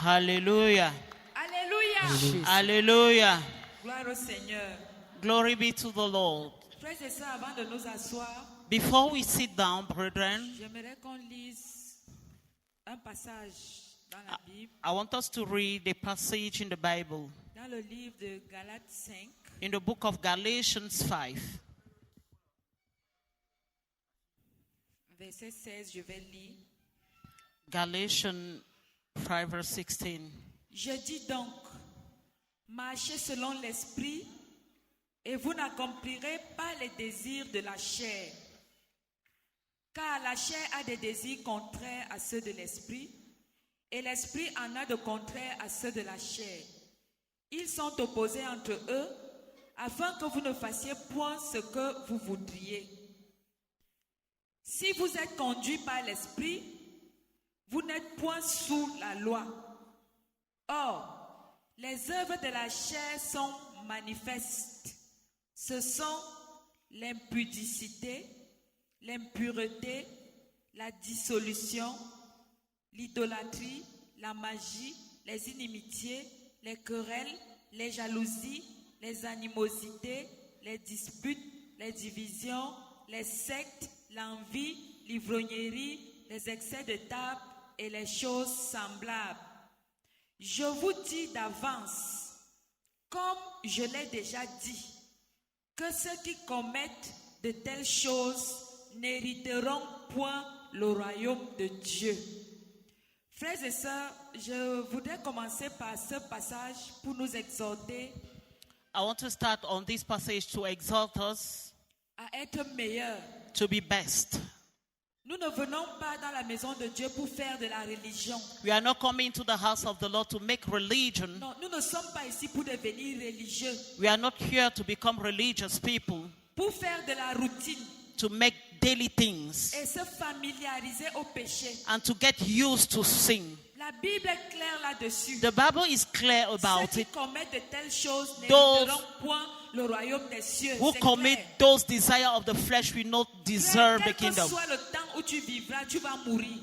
Hallelujah. Alléluia. Hallelujah. Gloire au Seigneur. Glory be to the Lord. Frères et sœurs, avant de nous asseoir, Before we sit down, brethren, j'aimerais qu'on lise un passage dans la Bible, I want us to read a passage in the Bible, dans le livre de Galates 5, in the book of Galatians 5. verset 16, je vais lire. Galatians 5 verse 16. Je dis donc, marchez selon l'esprit et vous n'accomplirez pas les désirs de la chair. Car la chair a des désirs contraires à ceux de l'esprit et l'esprit en a de contraires à ceux de la chair. Ils sont opposés entre eux afin que vous ne fassiez point ce que vous voudriez. Si vous êtes conduits par l'esprit, vous n'êtes point sous la loi. Or, les œuvres de la chair sont manifestes. Ce sont l'impudicité, l'impureté, la dissolution, l'idolâtrie, la magie, les inimitiés, les querelles, les jalousies, les animosités, les disputes, les divisions, les sectes, l'envie, l'ivrognerie, les excès de table et les choses semblables. Je vous dis d'avance, comme je l'ai déjà dit, que ceux qui commettent de telles choses n'hériteront point le royaume de Dieu. Frères et sœurs, je voudrais commencer par ce passage pour nous exhorter I want to start on this passage to exhort us à être meilleurs. to be best. Nous ne venons pas dans la maison de Dieu pour faire de la religion. We are not coming to the house of the Lord to make religion. Non, nous ne sommes pas ici pour devenir religieux, We are not here to become religious people, pour faire de la routine to make daily things et se familiariser au péché. and to get used to sin. La Bible est claire là-dessus. The Bible is clear about Ceux qui it. commettent de telles choses Those n'hériteront point le royaume des cieux. Who C'est commit clair. those desires of the flesh will not deserve the Quel que kingdom. soit le temps où tu vivras, tu vas mourir.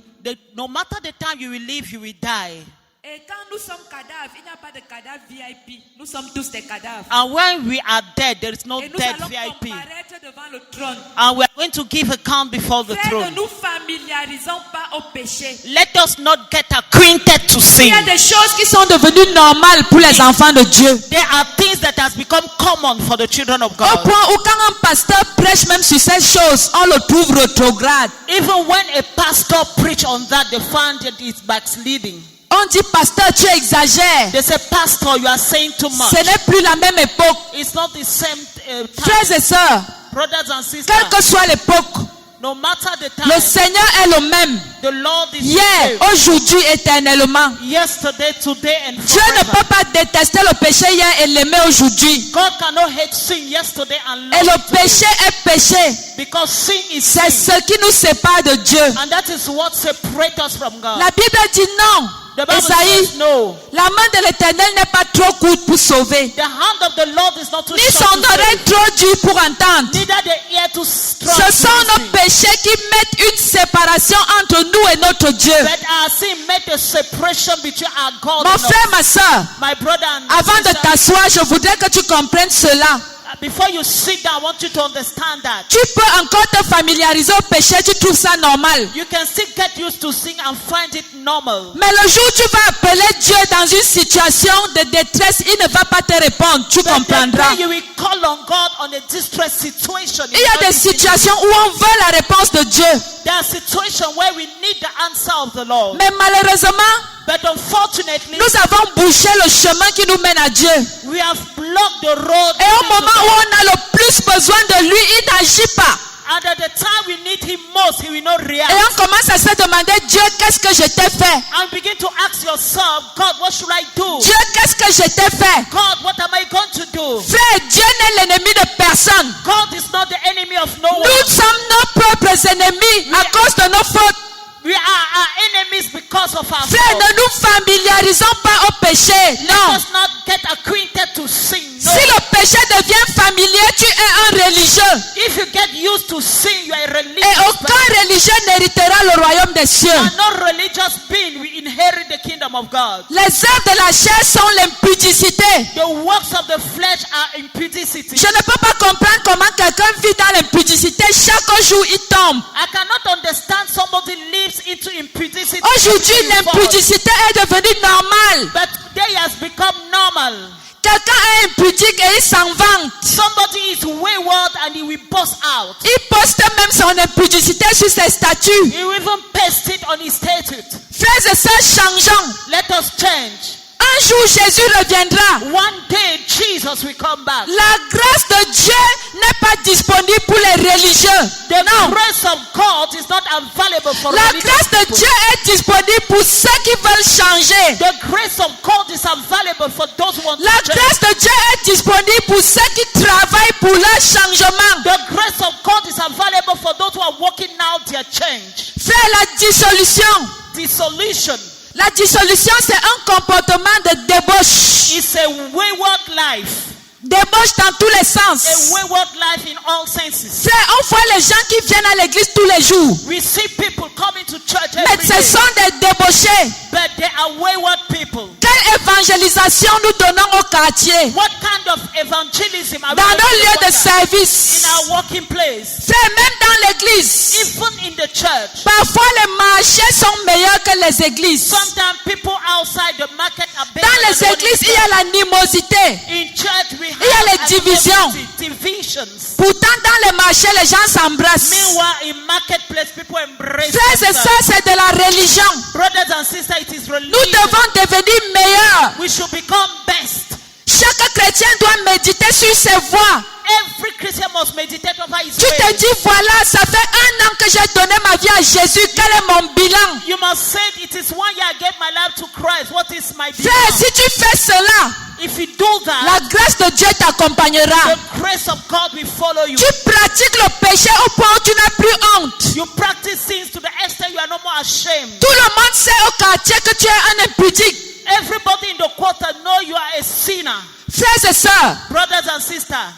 No matter the time you will live, you will die. Et quand nous sommes cadavres, il n'y a pas de cadavre VIP. Nous sommes tous des cadavres. And when we are dead, there is no Et nous dead allons VIP. comparaître devant le trône. And we are going to give account before the Frères, ne throne. nous familiarisons pas au péché. Let us not get acquainted to Il sin. y a des choses qui sont devenues normales pour les enfants de Dieu. There are things that has become common for the children of Au God. point où quand un pasteur prêche même sur ces choses, on le trouve rétrograde. Even when a pastor preach on that, they find that it's backsliding. On dit, pasteur, tu exagères. They say, Pastor, you are saying too much. Ce n'est plus la même époque. It's not the same time. Frères et sœurs, Brothers and sisters, quelle que soit l'époque, no matter the le time, Seigneur est le même. the Lord is the Hier, same. aujourd'hui, éternellement. Yesterday, today, and Dieu ne forever. peut pas détester le péché hier et l'aimer aujourd'hui. God cannot hate sin yesterday and Et love le it today. péché est péché. Because sin is C'est sin. ce qui nous sépare de Dieu. And that is what separates us from God. La Bible dit non. The Bible Esaïe, says no. la main de l'Éternel n'est pas trop courte pour sauver, The hand of the Lord is not too ni short son to oreille save, trop dure pour entendre. neither the ear too strong Ce to sont nos listen. péchés qui mettent une séparation entre nous et notre Dieu. But our sin made a separation between our God Mon and frère, ma soeur, my brother and avant de sister. t'asseoir, je voudrais que tu comprennes cela. Before you sit down, I want you to understand that. Tu peux encore te familiariser au péché, tu trouves ça normal. You can still get used to sin and find it normal. Mais le jour où tu vas appeler Dieu dans une situation de détresse, il ne va pas te répondre, tu comprendras. Then you will call on God on a distress situation. Il y a des situations où on veut la réponse de Dieu. There are situations where we need the answer of the Lord. Mais malheureusement, But unfortunately, nous avons bouché le chemin qui nous mène à Dieu. we have blocked the road. Et au moment où on a le plus besoin de lui, il n'agit pas. And at the time we need him most, he will not react. Et on commence à se demander, Dieu, qu'est-ce que je t'ai fait? And begin to ask yourself, God, what should I do? Dieu, qu'est-ce que je t'ai fait? God, what am I going to do? Frère, Dieu n'est l'ennemi de personne. God is not the enemy of no one. Nous sommes nos propres ennemis à cause de nos fautes. We are our enemies because of our Frère, fault. ne nous familiarisons pas au péché. Let Non. us not get acquainted to sin. No. Si le péché devient familier, tu es un religieux. If you get used to sin, you are a religious Et aucun religieux n'héritera le royaume des cieux. person. No religious being will inherit the kingdom kingdom of God. Les œuvres de la chair sont l'impudicité. The works of the flesh are impudicity. Je ne peux pas comprendre comment quelqu'un vit dans l'impudicité. Chaque jour, il tombe. I cannot understand somebody lives into impudicity. Aujourd'hui, l'impudicité est devenue normale. But today has become normal. Quelqu'un est impudique et il s'en vante. Somebody is wayward and he will burst out. Il poste même son impudicité sur ses statuts. He will even paste it on his statute. Frères et sœurs, changeons. Let us change. Un jour, Jésus reviendra. One day Jesus will come back. La grâce de Dieu n'est pas disponible pour les religieux. The Non. grace of God is not available for La religious grâce de people. Dieu est disponible pour ceux qui veulent changer. The grace of God is available for those who want La to change. grâce de Dieu est disponible pour ceux qui travaillent pour leur changement. The grace of God is available for those who are working out their change. Frère, la dissolution. Dissolution La dissolution, c'est un comportement de débauche. is a wayward life. Débauche dans tous les sens. A wayward life in all senses. Frère, on voit les gens qui viennent à l'église tous les jours. We see people coming to church Mais every ce day, sont des débauchés. but they are wayward people. Quelle évangélisation nous donnons au quartier? What kind of evangelism are we Dans going nos to lieux de work at? service. In our working place? Frère, même dans l'église. Even in the church. Parfois les marchés sont meilleurs que les églises. Sometimes people outside the market are better Dans les than the églises, one il y a l'animosité. in church. We Il y a have les divisions. divisions. Pourtant, dans les marchés, les gens s'embrassent. Meanwhile, in marketplace, people embrace Frères et themselves. sœurs, c'est de la religion. Brothers and sisters, it is Nous religion. devons devenir meilleurs. We should become best. Chaque chrétien doit méditer sur ses voies. Every Christian must meditate over his Tu te ways. dis, voilà, ça fait 1 an que j'ai donné ma vie à Jésus. Quel est mon bilan? You must say, it is 1 year I gave my life to Christ. What is my Frère, bilan? si tu fais cela, If you do that, la grâce de Dieu t'accompagnera. the grace of God will follow you. Tu pratiques le péché au point où tu n'as plus honte. You practice sins to the extent you are no more ashamed. Tout le monde sait au quartier que tu es un impudique. Everybody in the quarter know you are a sinner. Frères et sœurs, Brothers and sisters,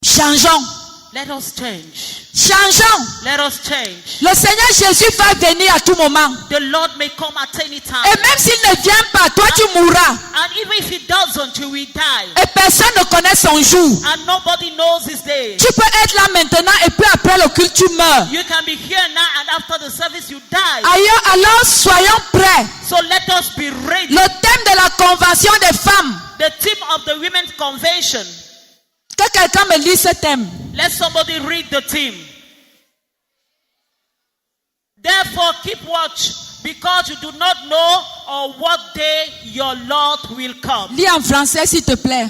changeons. let us change. Changeons. Let us change. Le Seigneur Jésus va venir à tout moment. The Lord may come at any time. Et même s'il ne vient pas, toi tu mourras. And even if he doesn't, you will die. Et personne ne connaît son jour. And nobody knows his day. Tu peux être là maintenant et puis après le culte tu meurs. You can be here now and after the service you die. Alors soyons prêts. So let us be ready. Le thème de la convention des femmes. The theme of the Women's Convention. Que quelqu'un me lise ce thème. Let somebody read the theme. Therefore keep watch, because you do not know on what day your Lord will come. Lis en français s'il te plaît.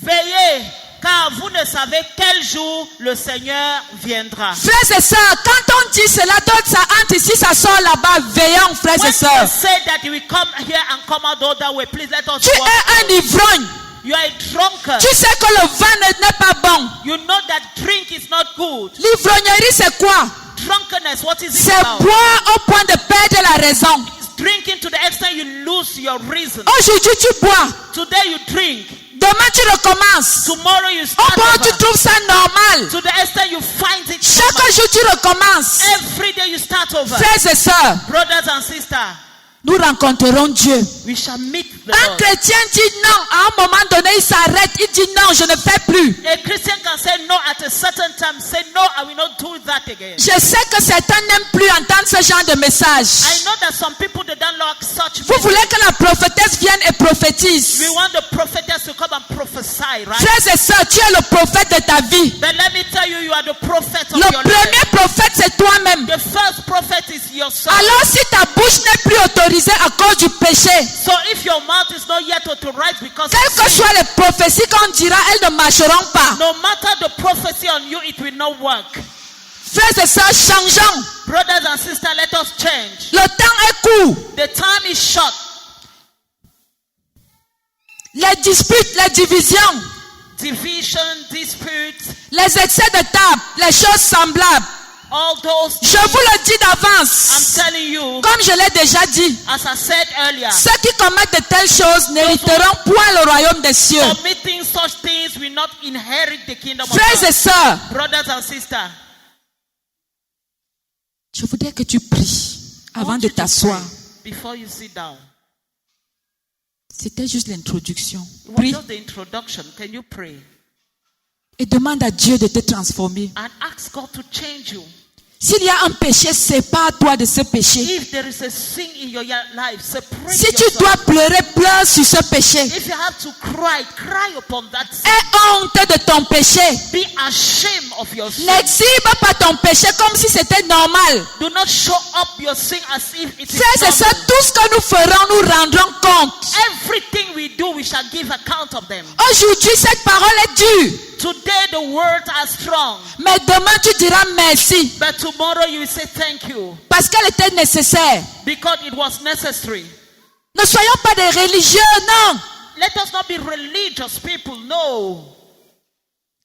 Veillez, car vous ne savez quel jour le Seigneur viendra. Frères et sœurs, quand on dit cela, d'autres ça entre ici, ça sort là-bas. Veillons, frères When et sœurs. you say that he will come here and come out the other way, please let us Tu walk. es un ivrogne. You are a drunkard. Tu sais que le vin n'est pas bon. You know that drink is not good. L'ivrognerie, c'est quoi? Drunkenness, what is it C'est about? boire au point de perdre la raison. It's drinking to the extent you lose your reason. Aujourd'hui, tu bois. Today you drink. Demain, tu recommences. Tomorrow you Au start point où tu over. trouves ça normal. To the extent you find it Chaque normal. jour, tu recommences. Every day you start over. Frères et sœurs, Brothers and sisters, nous rencontrerons Dieu. we shall meet the Un Lord. chrétien dit non. À un moment donné, il s'arrête. Il dit non, je ne fais plus. A Christian can say no at a certain time. Say no, I will not do that again. Je sais que certains n'aiment plus entendre ce genre de message. I know that some people they don't like such Vous voulez messages. que la prophétesse vienne et prophétise. We want the prophetess to come and prophesy, right? Frères et sœurs, tu es le prophète de ta vie. But let me tell you, you are the prophet of Le your life. premier prophète, c'est toi-même. The first prophet is yourself. Alors si ta bouche n'est plus autorisée à cause du péché, So if your mouth is not yet authorized because quelles of que sin, soient les prophéties qu'on dira, elles ne marcheront pas. no matter the prophecy on you, it will not work. Frères et sœurs, changeons. Brothers and sisters, let us change. Le temps est court. The time is short. Les disputes, les divisions, Division, disputes, les excès de table, les choses semblables. all those. Je vous le dis I'm d'avance. telling you, Comme je l'ai déjà dit, as I said earlier, ceux qui commettent de telles choses n'hériteront point le royaume des cieux. committing such things will not inherit the kingdom of Frères et God. sœurs, Brothers and sisters, je voudrais que tu pries. avant want de you to t'asseoir. pray before you sit down. C'était juste l'introduction. It was Prie just the introduction. Can you pray? et demande à Dieu de te transformer. And ask God to change you. S'il y a un péché, sépare-toi de ce péché. If there is a sin in your life, separate Si tu yourself. dois pleurer, pleure sur ce péché. If you have to cry, cry upon that sin. Aie honte de ton péché. Be ashamed of your sin. N'exhibe pas ton péché comme si c'était normal. Do not show up your sin as if it is Frères et sœurs, normal. tout ce que nous ferons, nous rendrons compte. Everything we do, we shall give account of them. Aujourd'hui, cette parole est dure. Today the words are strong, Mais demain, tu diras merci. but tomorrow you will say thank you Parce qu'elle était nécessaire. because it was necessary. Ne soyons pas des religieux, non. Let us not be religious people, no.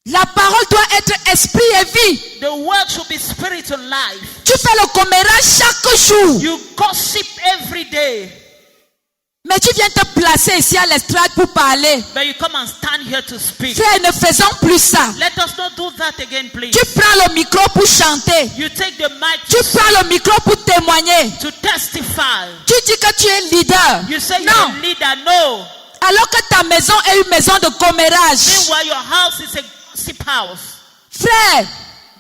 La parole doit être esprit et vie. The word should be spirit and life. Tu fais le commérage chaque jour. You gossip every day, Mais tu viens te placer ici à l'estrade pour parler. but you come and stand here to speak. Frère, ne faisons plus ça. Let us not do that again, please. Tu prends le micro pour chanter. You take the mic Tu prends le micro pour témoigner. to testify. Tu dis que tu es leader. You say you're Non. a leader, no. Alors que ta maison est une maison de commérage. Meanwhile, your house is a sip house. Frère,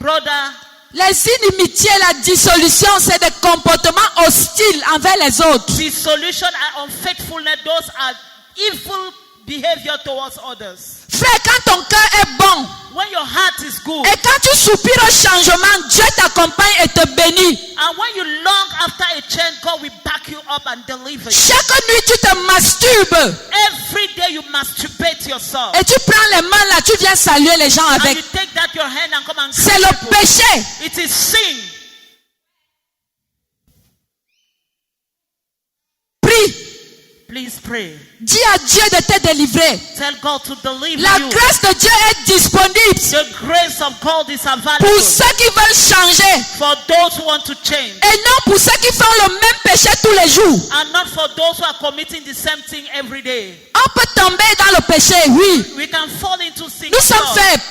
Brother, les inimitiés, la dissolution, c'est des comportements hostiles envers les autres. dissolution and unfaithfulness, those are evil behavior towards others. Frère, quand ton cœur est bon When your heart is good, et quand tu soupires au changement, Dieu t'accompagne et te bénit. and when you long after a change, God will back you up and deliver you. Chaque nuit, tu te masturbes Every day you masturbate yourself. et tu prends les mains là, tu viens saluer les gens And avec. you take that your hand and come and C'est greet le people. péché. It is sin. Prie. Please pray. Dis à Dieu de te délivrer. Tell God to deliver La you. grâce de Dieu est disponible The grace of God is pour available ceux qui veulent changer for those who want to change, et non pour ceux qui font le même péché tous les jours. and not for those who are committing the same thing every day. On peut tomber dans le péché, oui. We can fall into sin. Nous sommes sure, faibles.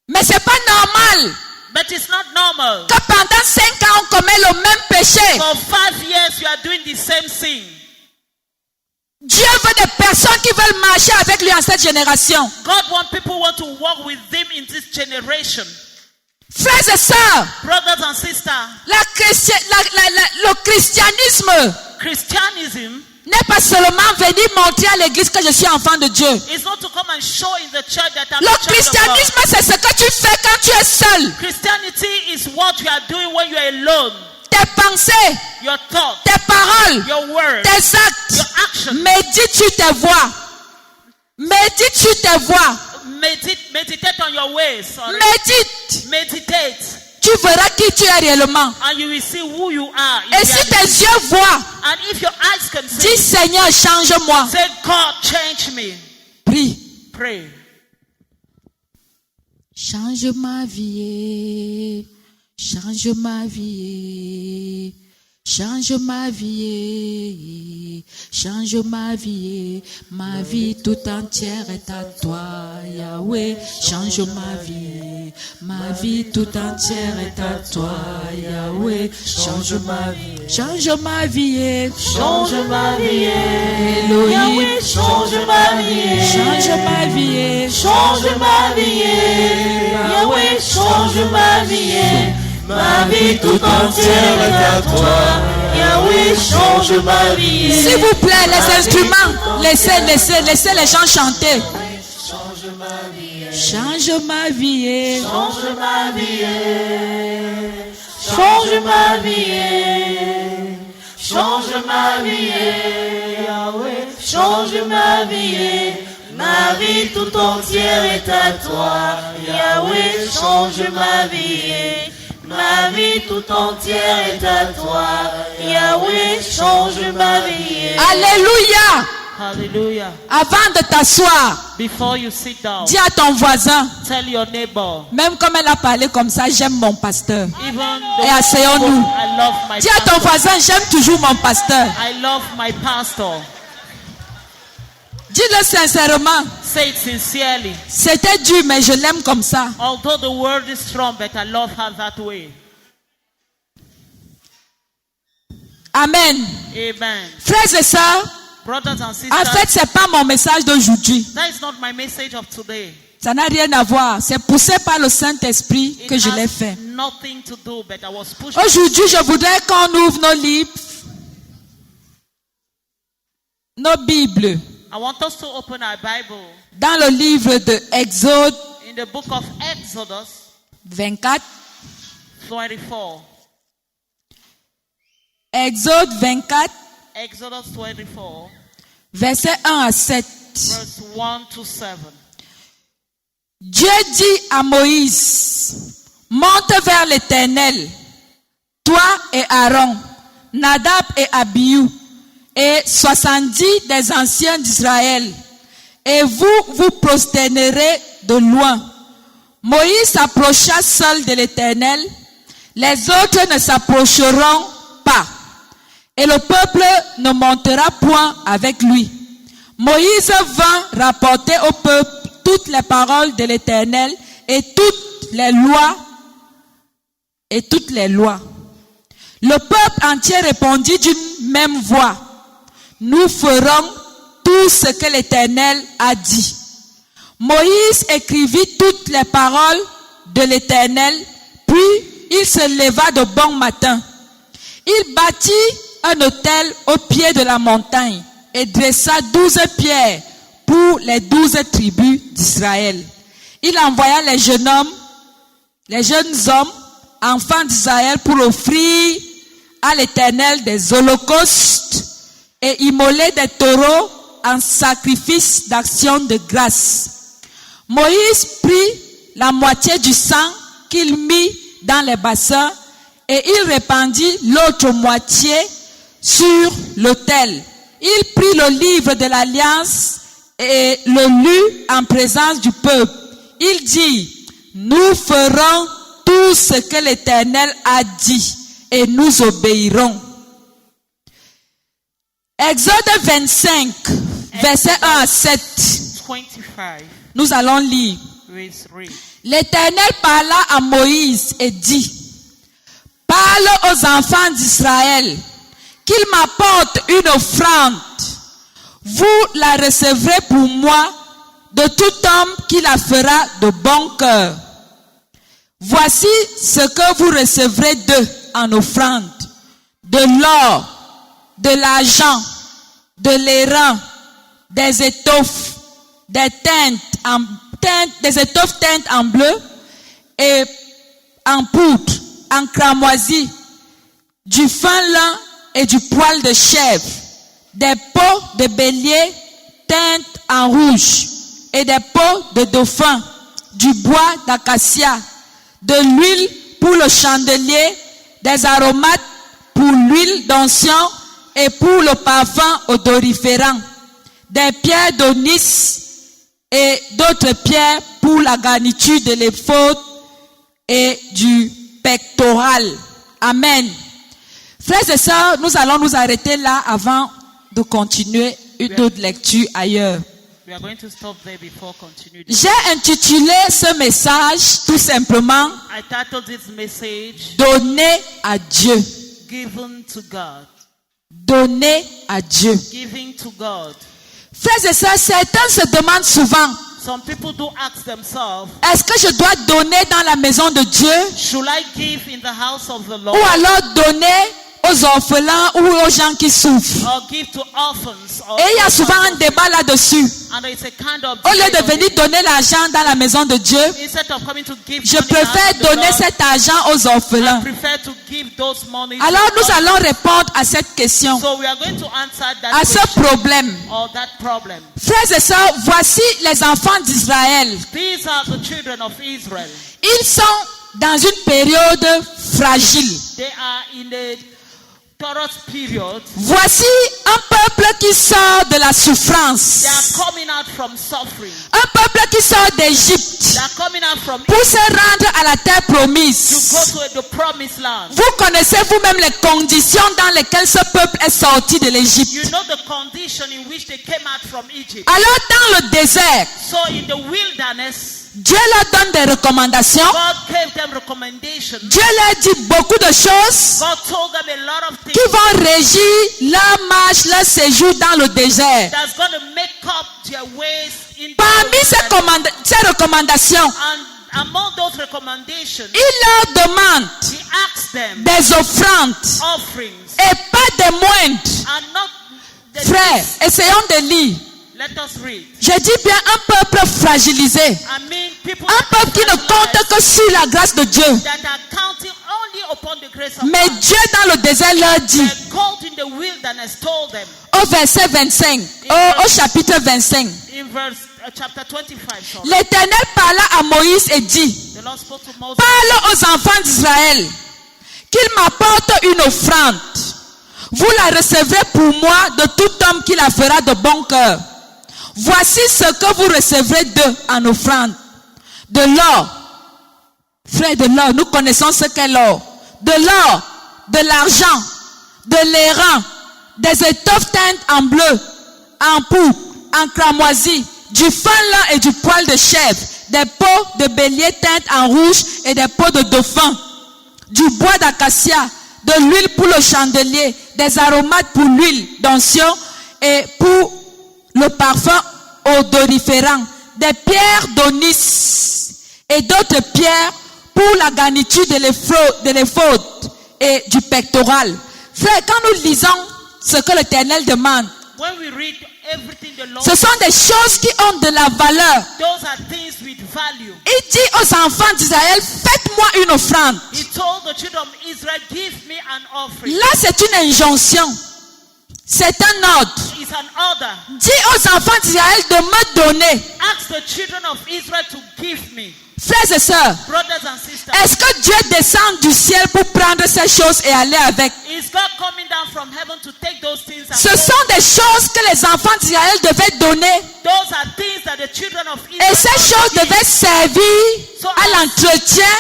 Mais c'est pas normal but it's not normal. que pendant 5 ans on commet le même péché. For 5 years you are doing the same thing. Dieu veut des personnes qui veulent marcher avec lui en cette génération. God wants people who want to walk with Him in this generation. Frères et sœurs, Brothers and sisters, le christianisme Christianism n'est pas seulement venir montrer à l'église que je suis enfant de Dieu. is not to come and show in the church that I'm Le a child of God. christianisme, c'est ce que tu fais quand tu es seul. Christianity is what you are doing when you are alone. Tes pensées, Your thoughts, tes paroles, your words, tes actes. your actions. Médite sur tes voix. Médite sur tes voix. Meditate on your ways. Sorry. Médite. Meditate, Tu verras qui tu es réellement. and you will see who you are. in Et si reality. tes yeux voient, And if your eyes can see, dis Seigneur, change-moi. say, God, change me. Prie. Pray. Change ma vie. Change ma vie. Change ma vie, change ma vie tout entière est à toi, Yahweh. Change ma vie tout entière est à toi, Yahweh. Change ma vie, change ma vie, Elohim. Yahweh, change ma vie, Change ma vie, change ma vie, Yahweh, change ma vie tout entière est à toi, Yahweh, change ma vie. s'il vous plaît, les instruments, laissez les gens chanter. Change ma vie, Change ma vie, change ma vie, change ma vie, change ma vie, Yahweh, change ma vie tout entière est à toi, Yahweh, change ma vie tout entière est à toi, Yahweh, change ma vie. Alléluia. Hallelujah. Avant de t'asseoir, Before you sit down, dis à ton voisin, tell your neighbor, même comme elle a parlé comme ça, j'aime mon pasteur. even Et though asseyons-nous. I love my Dis à ton pastor, voisin, j'aime toujours mon pasteur. I love my pastor. Dis-le sincèrement. Say it sincerely. C'était dur, mais je l'aime comme ça. Although the word is strong, but I love her that way. Amen. Amen. Frères et sœurs, Brothers and en sisters, fait, c'est pas mon message d'aujourd'hui. that is not my message of today. Ça n'a rien à voir. C'est poussé par le Saint-Esprit It que je l'ai has fait. nothing to do, but I was pushed. Aujourd'hui, je voudrais qu'on ouvre nos Bibles, I want us to open our Bible dans le livre de Exode in the book of Exodus 24. 24. Exode 24, Exodus 24, versets 1 à 7. verse 1 to 7. Dieu dit à Moïse, monte vers l'Éternel, toi et Aaron, Nadab et Abihu, et 70 des anciens d'Israël, et vous vous prosternerez de loin. Moïse s'approcha seul de l'Éternel, les autres ne s'approcheront pas, et le peuple ne montera point avec lui. Moïse vint rapporter au peuple toutes les paroles de l'Éternel et toutes les lois. Le peuple entier répondit d'une même voix, nous ferons tout ce que l'Éternel a dit. Moïse écrivit toutes les paroles de l'Éternel, puis il se leva de bon matin. Il bâtit un autel au pied de la montagne et dressa 12 pierres pour les 12 tribus d'Israël. Il envoya les jeunes hommes, enfants d'Israël, pour offrir à l'Éternel des holocaustes et immoler des taureaux en sacrifice d'action de grâce. Moïse prit la moitié du sang qu'il mit dans les bassins et il répandit l'autre moitié sur l'autel. Il prit le livre de l'Alliance et le lut en présence du peuple. Il dit, nous ferons tout ce que l'Éternel a dit et nous obéirons. Exode 25, versets 1 à 7. 25, Nous allons lire. verse 3. L'Éternel parla à Moïse et dit, parle aux enfants d'Israël qu'ils m'apportent une offrande. Vous la recevrez pour moi de tout homme qui la fera de bon cœur. Voici ce que vous recevrez d'eux en offrande: de l'or, de l'argent, de l'airain, des étoffes, des étoffes teintes en bleu et en poudre, en cramoisi, du fin lin et du poil de chèvre, des peaux de bélier teintes en rouge et des peaux de dauphin, du bois d'acacia, de l'huile pour le chandelier, des aromates pour l'huile d'onction et pour le parfum odoriférant, des pierres d'onyx et d'autres pierres pour la garniture de l'éphod et du pectoral. Amen. Frères et sœurs, nous allons nous arrêter là avant de continuer une autre lecture ailleurs. We are going to stop there before continuing. J'ai intitulé ce message tout simplement I titled this message, Donner à Dieu. Given to God. Donner à Dieu. Giving to God. Frères et sœurs, certains se demandent souvent, Some people do ask themselves, est-ce que je dois donner dans la maison de Dieu should I give in the house of the Lord ou alors donner aux orphelins ou aux gens qui souffrent? or give to orphans? Or Et il y a souvent un débat là-dessus. and it's a kind of Au lieu debate de on venir it. donner l'argent dans la maison de Dieu, Instead of coming to give je money préfère unto the donner Lord, cet argent aux I orphelins. prefer to give those money to Alors the nous Lord. allons répondre à cette question, So we are going to answer that à ce question problème. or that problem. Frères et sœurs, voici les enfants d'Israël. These are the children of Israel. Ils sont dans une période fragile. They are in a Taurus period. Voici un peuple qui sort de la souffrance. They are coming out from suffering. Un peuple qui sort d'Égypte They are coming out from pour se rendre à la terre to promise. go to the promised land. Vous connaissez vous-même les conditions dans lesquelles ce peuple est sorti de You l'Égypte. know the condition in which they came out from Egypt. Alors dans le désert, So in the wilderness, Dieu leur donne des recommandations. God gave them recommendations. Dieu leur dit beaucoup de choses God told them a lot of things qui vont régir leur marche, leur séjour dans le désert. that's going to make up their ways in Parmi the ces recommandations, And among those recommendations, il leur demande he asked them des offrandes offerings et pas des moindres. and not the Frères, least. essayons de lire. Let us read. Je dis bien un peuple fragilisé. I mean, people Un peuple qui ne compte que sur la grâce de Dieu. that are counting only upon the grace of Mais God. Dieu dans le désert leur dit, The gold in the wilderness told them au verset 25, au chapitre 25, in verse chapter 25. Sorry. l'Éternel parla à Moïse et dit, The Lord spoke to Moses. parle aux enfants d'Israël qu'ils m'apportent une offrande. Vous la recevrez pour moi de tout homme qui la fera de bon cœur. Voici ce que vous recevrez d'eux en offrande. De l'or. Frère, de l'or. Nous connaissons ce qu'est l'or. De l'or, de l'argent, de l'airain, des étoffes teintes en bleu, en pourpre, en cramoisi, du fin lin et du poil de chèvre, des peaux de bélier teintes en rouge et des peaux de dauphin, du bois d'acacia, de l'huile pour le chandelier, des aromates pour l'huile d'onction et pour le parfum odoriférant, des pierres d'onyx et d'autres pierres pour la garniture de l'éphod et du pectoral. Frère, quand nous lisons ce que l'Éternel demande, When we read everything the Lord, ce sont des choses qui ont de la valeur. those are things with value. Il dit aux enfants d'Israël, faites-moi une offrande. He told the children of Israel, give me an offering. Là, c'est une injonction. C'est un ordre. It's an order. Dis aux enfants d'Israël de me donner. Ask the children of Israel to give me. Frères et sœurs, Brothers and sisters, est-ce que Dieu descend du ciel pour prendre ces choses et aller avec? is God coming down from heaven to take those things and Ce go? sont des choses que les enfants d'Israël devaient donner. Those are things that the children of Israel Et ces choses must give devaient servir à l'entretien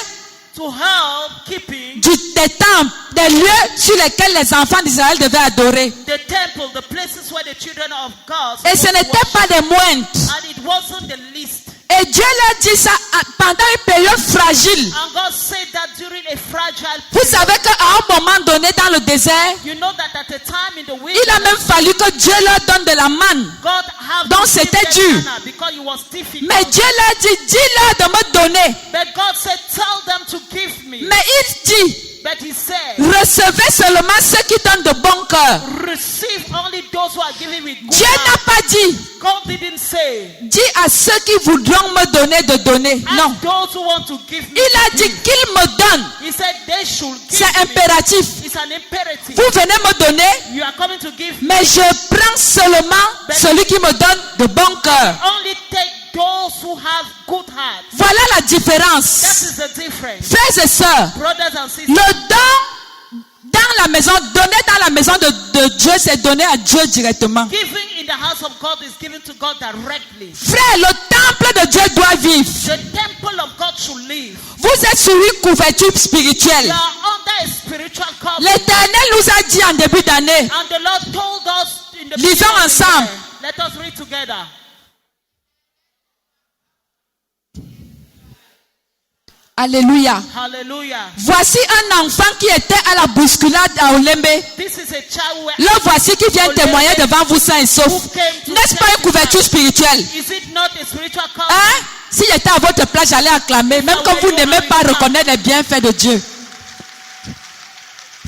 to help keeping des temples, des lieux sur lesquels les enfants d'Israël devaient adorer. the temple, the places where the children of God Et ce n'était pas des moindres. and it wasn't the least. Et Dieu leur dit ça pendant une période fragile. And God said that during a fragile Vous savez qu'à un moment donné dans le désert, you know that at a time in the il a wilderness, même fallu que Dieu leur donne de la manne. God have Donc to give c'était them dur. manna because it was difficult. Mais Dieu leur dit, dis-leur de me donner. But God said, tell them to give me. Mais il dit, But he said, recevez seulement ceux qui donnent de bon cœur. receive only those who are giving with good Dieu n'a heart. pas dit, God didn't say, dis à ceux qui voudront me donner de donner. ask Non. those who want to give me. Il a to dit give. qu'il me donne. He said they should give C'est me. impératif. It's an imperative. Vous venez me donner, You are coming to give me. mais je prends seulement celui qui me donne de bon cœur. Only take those who have good hearts. Voilà la That différence. is the difference. Frères et sœurs, Brothers and sisters, le don dans la maison, donner dans la maison de Dieu, c'est donner à Dieu directement. giving in the house of God is given to God directly. Frère, le temple de Dieu doit vivre. The temple of God should live. Vous êtes sur une couverture spirituelle. You are under a spiritual covering. L'Éternel nous a dit en début d'année, And the Lord told us in the Lisons beginning of the ensemble. year. Let us read together. alléluia. Hallelujah. Voici un enfant qui était à la bousculade à Olembe. This is a child where Le voici qui vient témoigner devant vous sains et saufs. N'est-ce pas une couverture spirituelle? Is it not a spiritual covering? Hein? Si j'étais à votre place, j'allais acclamer, même comme vous n'aimez pas reconnaître les bienfaits de Dieu.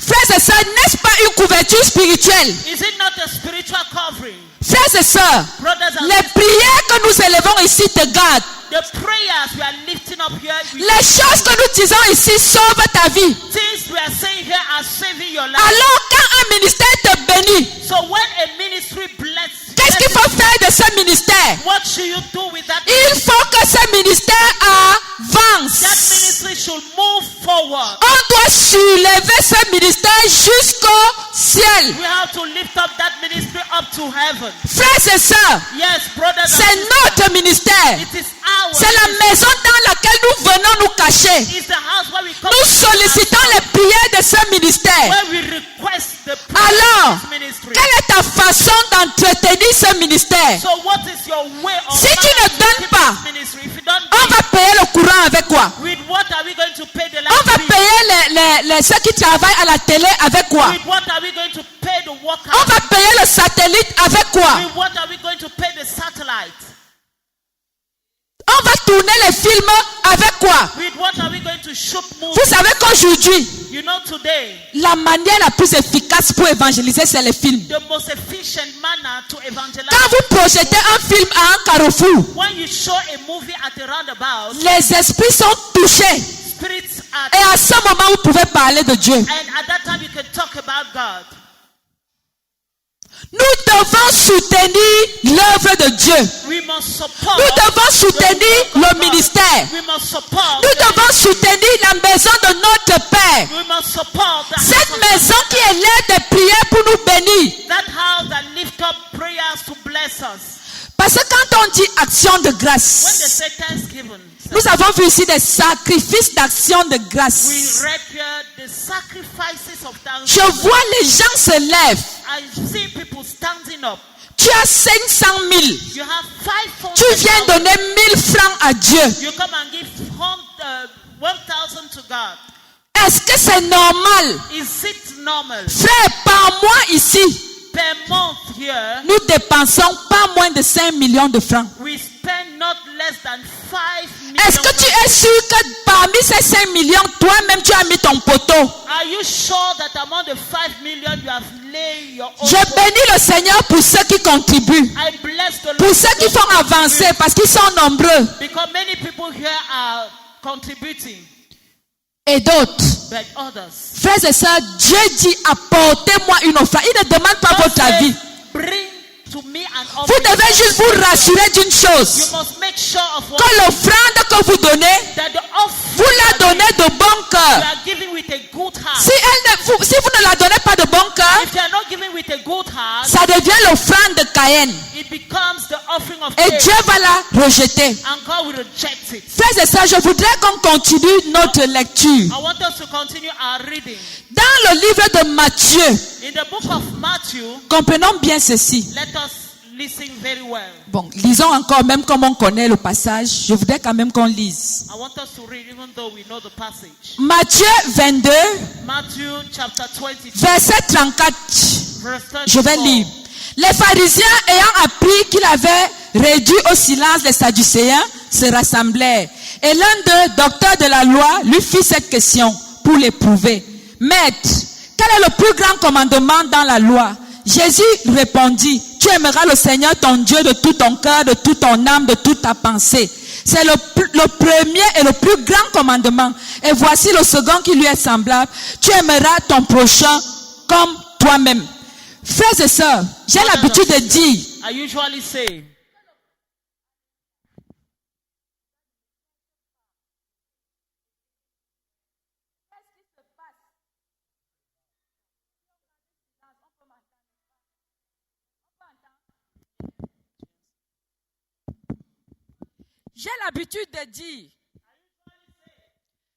Frères et sœurs, n'est-ce pas une couverture spirituelle? Is it not a spiritual covering? Frères et sœurs, Brothers and les sisters, prières que nous élevons ici te gardent. the prayers we are lifting up here, Les choses que nous disons ici sauvent ta vie. things we are saying here are saving your life. Alors quand un ministère te bénit, So when a ministry blesses, qu'est-ce qu'il faut faire de ce ministère? what should you do with that? Il faut que ce ministère That avance. ministry should move forward. On doit soulever ce ministère jusqu'au ciel. We have to lift up that ministry up to heaven. Frères et sœurs, Yes, brothers and c'est sisters. notre ministère. It is ours. C'est la maison dans laquelle nous venons nous cacher. It's the house where we come. Nous sollicitons les prières de ce ministère. Where we request the prayer Alors, of this ministry. quelle est ta façon d'entretenir ce ministère? So what is your way of Si tu ne donnes pas, this ministry? If you don't on va payer le courant avec quoi? with what are we going to pay the On va light bill? payer ceux qui travaillent à la télé avec quoi? With what are we going to pay the workers? On va payer le satellite avec quoi? With what are we going to pay the satellite? On va tourner les films avec quoi? With what are we going to shoot movies? Vous savez qu'aujourd'hui, You know today, la manière la plus efficace pour évangéliser, c'est les films. the most efficient manner to evangelize. Quand vous projetez un film à un carrefour, When you show a movie at a roundabout, les esprits sont touchés. spirits are, Et à ce moment, vous pouvez parler de Dieu. and at that time you can talk about God. Nous devons soutenir l'œuvre de Dieu. We must support. Nous devons soutenir le ministère. We must support. Nous devons soutenir la maison de notre Père. We must support the Cette house of maison qui est l'air de prière pour nous bénir. that house that lift up prayers to bless us. Parce que quand on dit action de When they grâce, say thanksgiving, nous avons vu ici des sacrifices d'action de we grâce. read here the sacrifices of Je thanksgiving. vois les gens se lèvent. I see people standing up. Tu as 500 000. You have 500. Tu viens donner 1000 francs à Dieu. You come and give 1,000 to God. Est-ce que c'est normal? Is it normal? Frère, par mois ici, Per month here, nous dépensons pas moins de 5 millions de francs. we spend not less than 5 million. Est-ce que tu es sûr que parmi ces 5 millions, toi-même tu as mis ton poteau? Are you sure that among the 5 million you have laid your own? Je bénis le Seigneur pour ceux qui contribuent, I bless the Lord. pour ceux qui font avancer, parce qu'ils sont nombreux, Because many people here are contributing, et d'autres. but others. Frères et sœurs, Dieu dit apportez-moi une offrande. Il ne demande pas votre avis. Bring to me an Vous offering. devez juste vous rassurer d'une You chose, must make sure of what que l'offrande que vous donnez, that the offering vous la donnez de bon you cœur. are giving with a good heart. Si vous ne la donnez pas de bon cœur, If you are not giving with a good heart, ça devient l'offrande de Caïn. it becomes the offering of Et faith, Dieu va la rejeter. and God will reject it. Frères et sœurs, je voudrais qu'on continue notre lecture. I want us to continue our reading. Dans le livre de Matthieu, In the book of Matthew, comprenons bien ceci. let us listen very well. Bon, lisons encore, même comme on connaît le passage, je voudrais quand même qu'on lise. I want us to read even though we know the passage. Matthieu 22, Matthew chapter 22, verset 34. verse 34. Je vais lire. Les pharisiens ayant appris qu'il avait réduit au silence les sadducéens se rassemblèrent. Et l'un d'eux, docteur de la loi, lui fit cette question pour l'éprouver. Maître, quel est le plus grand commandement dans la loi? Jésus répondit, tu aimeras le Seigneur ton Dieu de tout ton cœur, de toute ton âme, de toute ta pensée. C'est le premier et le plus grand commandement. Et voici le second qui lui est semblable. Tu aimeras ton prochain comme toi-même. Frères et sœurs, j'ai l'habitude de dire, I usually say,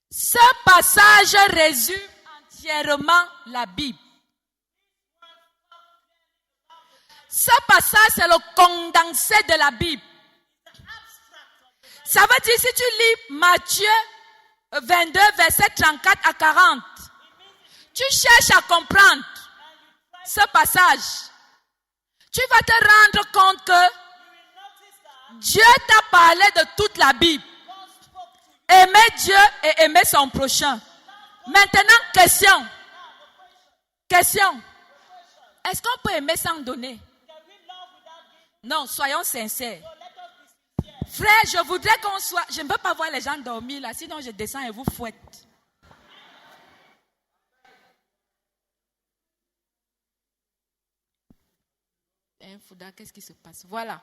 ce passage résume entièrement la Bible. Ce passage, c'est le condensé de la Bible. Ça veut dire, si tu lis Matthieu 22, verset 34 à 40, tu cherches à comprendre ce passage. Tu vas te rendre compte que Dieu t'a parlé de toute la Bible. Aimer Dieu et aimer son prochain. Maintenant, question. Est-ce qu'on peut aimer sans donner? Non, soyons sincères. Frère, je voudrais qu'on soit... Je ne peux pas voir les gens dormir là, sinon je descends et vous fouette. Fouda, qu'est-ce qui se passe? Voilà.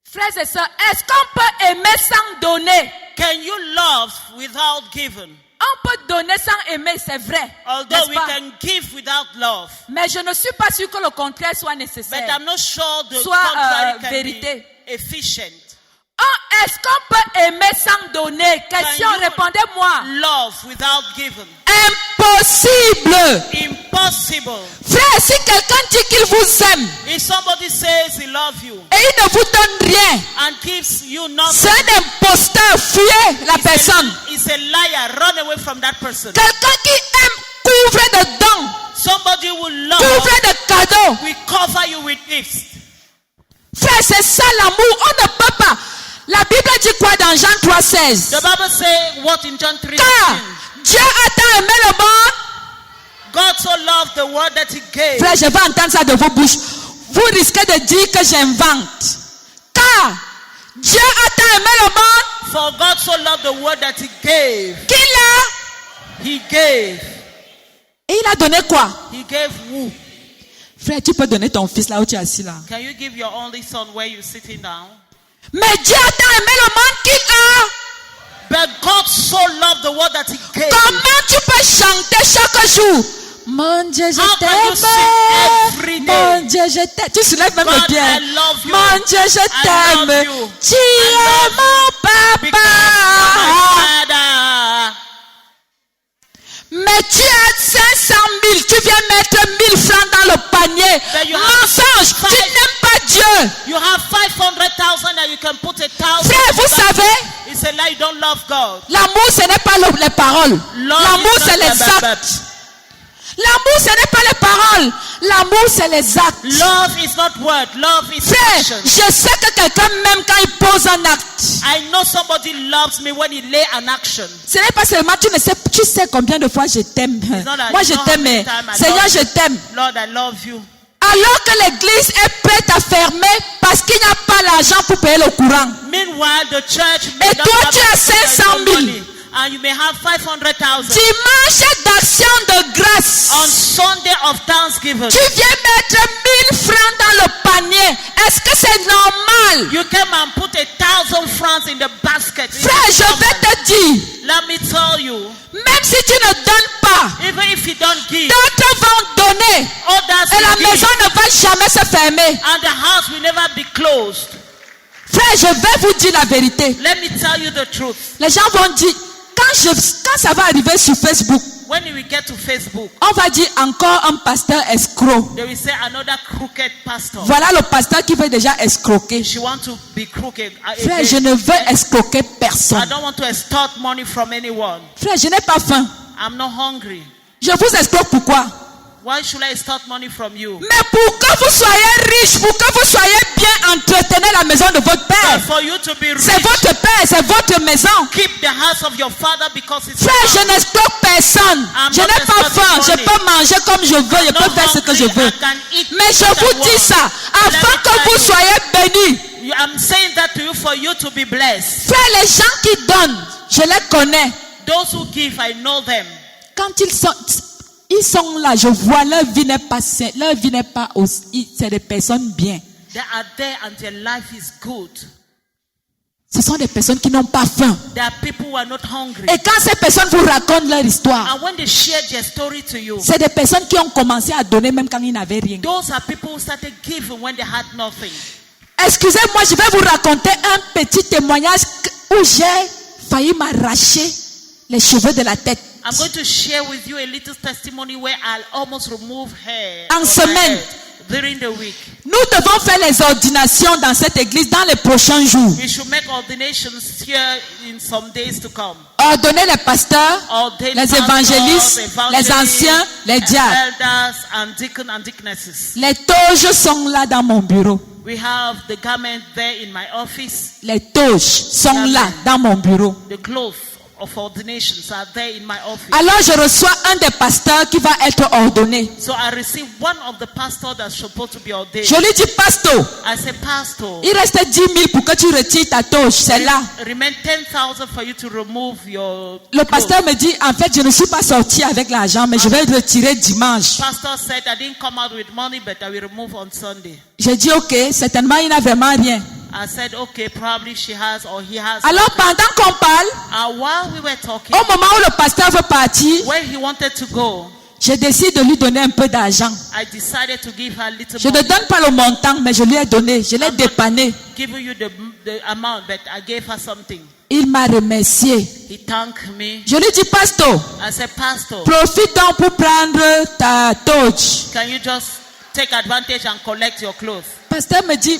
Frères et sœurs, est-ce qu'on peut aimer sans donner? can you love without giving? On peut donner sans aimer, c'est vrai. Although N'est-ce we pas? can give without love. Mais je ne suis pas sûre que le contraire soit But nécessaire. I'm not sure the Soit, contrary can vérité. be efficient. Oh, est-ce qu'on peut aimer sans donner? Question, Can you répondez-moi. Love without giving. Impossible. Impossible. Frère, si quelqu'un dit qu'il vous aime If somebody says he loves you et il ne vous donne rien, and gives you c'est nothing, un imposteur. Fuyez la personne. he's a liar. Run away from that person. Quelqu'un qui aime couvre de dons, Somebody who loves couvre de cadeaux. will cover you with gifts. Frère, c'est ça l'amour. On ne peut pas. La Bible dit quoi dans Jean 3,16? The Bible says what in John 3:16? Car Dieu a tant aimé le monde. God so loved the world that he gave. Frère, je vais entendre ça de vos bouches. Vous risquez de dire que j'invente. Car Dieu a tant aimé le monde For God so loved the world that he gave. qu'il He gave. Et il a donné quoi? He gave who? Frère, tu peux donner ton fils là où tu es assis là. Can you give your only son where you're sitting down? Mais Dieu a tant aimé le monde qu'il a. But God so loved the world that he gave. Comment tu peux chanter chaque jour? Mon Dieu, je How can you sing every t'aime. day? Mon Dieu, je t'aime. Tu soulèves même God, le pied. I love you. Mon Dieu, je I love t'aime. you. Tu I es love mon Because you're my papa. father. Mais tu as 500 000. Tu viens mettre 1000 francs dans le panier. But you have Mensonge. Tu n'aimes pas Dieu. You have 500,000 and you can put 1,000. Frère, vous savez, It's a lie. You don't love God. l'amour, ce n'est pas les paroles. L'amour, is c'est not les about- actes. L'amour, ce n'est pas les paroles. L'amour, c'est les actes. Love is not word. Love is Frère, action. je sais que quelqu'un m'aime quand il pose un acte. I know somebody loves me when he lay an action. Ce n'est pas seulement, tu sais combien de fois je t'aime. It's not that Moi, you je know how t'aime. many times I Seigneur, love je you. t'aime. Lord, I love you. Alors que l'église est prête à fermer parce qu'il n'y a pas l'argent pour payer le courant. Meanwhile, the church Et may not toi, have tu as the 500 000. money, and you may have 500,000 Dimanche d'action de grâce. on Sunday of Thanksgiving. Tu viens mettre 1000 francs dans le panier. Est-ce que c'est normal? You came and put 1,000 francs in the basket. Frère, je vais te dire, Let me tell you, même si tu ne donnes pas, even if you don't give, d'autres vont donner. others Et la will give, maison ne va jamais se fermer. and the house will never be closed. Frère, je vais vous dire la vérité. Let me tell you the truth. Les gens vont dire, quand ça va arriver sur Facebook, When we get to Facebook, on va dire encore un pasteur escroc. they will say another crooked pastor. Voilà le pasteur qui veut déjà escroquer. She wants to be crooked. Frère, je ne veux escroquer I personne. don't want to extort money from anyone. Frère, je n'ai pas faim. I'm not hungry. Je vous escroque pourquoi? Why should I extort money from you? Mais pour que vous soyez riche, pour que vous soyez bien entretenu la maison de votre But père. for you to be C'est rich, votre père, c'est votre maison. keep the house of your father because it's Frère, je n'escroque personne. Je not n'ai pas faim. Je extorting peux manger comme je veux. Je peux faire ce que je veux. Mais je vous dis ça afin que vous soyez bénis. I'm saying that to you for you to be blessed. Frère, les gens qui donnent, je les connais. Those who give, I know them. Quand ils sont là, je vois leur vie n'est pas saine. Leur vie n'est pas aussi. C'est des personnes bien. They are there and their life is good. Ce sont des personnes qui n'ont pas faim. There are people who are not hungry. Et quand ces personnes vous racontent leur histoire, And when they share their story to you, c'est des personnes qui ont commencé à donner même quand ils n'avaient rien. those are people who started giving when they had nothing. Excusez-moi, je vais vous raconter un petit témoignage où j'ai failli m'arracher les cheveux de la tête. I'm going to share with you a little testimony where I'll almost remove hair En off my semaine. head during the week. Nous devons faire les ordinations dans cette église dans les prochains jours. We should make ordinations here in some days to come. Ordonner les pasteurs, Ordain les pastors, évangélistes, les anciens, les diacres. elders and deacons and deaconesses. Les toges sont là dans mon bureau. We have the garment there in my office. Les toges sont là dans mon bureau. The clothes of ordinations are there in my office. Alors je reçois un des pasteurs qui va être ordonné. So I received one of the pastors that's supposed to be ordained. Je lui dis, pasteur, I said, Pastor, il reste 10 000 pour que tu retires ta toge. C'est là. remain 10,000 for you to remove your Le clothes. pasteur me dit, en fait, je ne suis pas sorti avec l'argent, mais je vais le retirer dimanche. Pastor said, I didn't come out with money, but I will remove on Sunday. J'ai dit, ok, certainement il n'a vraiment rien. I said, okay, probably she has or he has. Alors pendant qu'on parle, And while we were talking, au moment où le pasteur veut partir, when he wanted to go, je décide de lui donner un peu d'argent. I decided to give her a little Je ne money. donne pas le montant, mais je lui ai donné, je l'ai dépanné. Giving you the amount, but I gave her something. Il m'a remercié. He thanked me. Je lui dis, pasteur, I said, Pastor, profite donc pour prendre ta toge. can you just take advantage and collect your clothes? Pasteur me dit,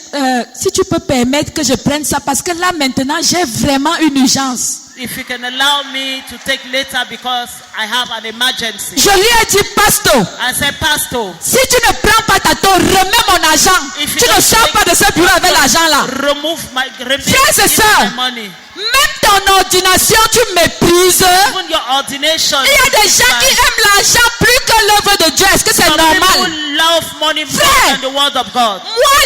si tu peux permettre que je prenne ça, parce que là maintenant j'ai vraiment une urgence. If you can allow me to take later because I have an emergency. Je lui ai dit, pasteur, I said, Pastor, si tu ne prends pas ta toge, remets mon argent. if you Tu ne don't sors pas de ce bureau avec l'argent là. remove my Frères et sœurs, money. même ton ordination, tu méprises. Even your ordination. Il y a des gens qui aiment l'argent plus que l'œuvre de Dieu. Est-ce que c'est Some normal? people love money more Frère, than the word of God. Moi,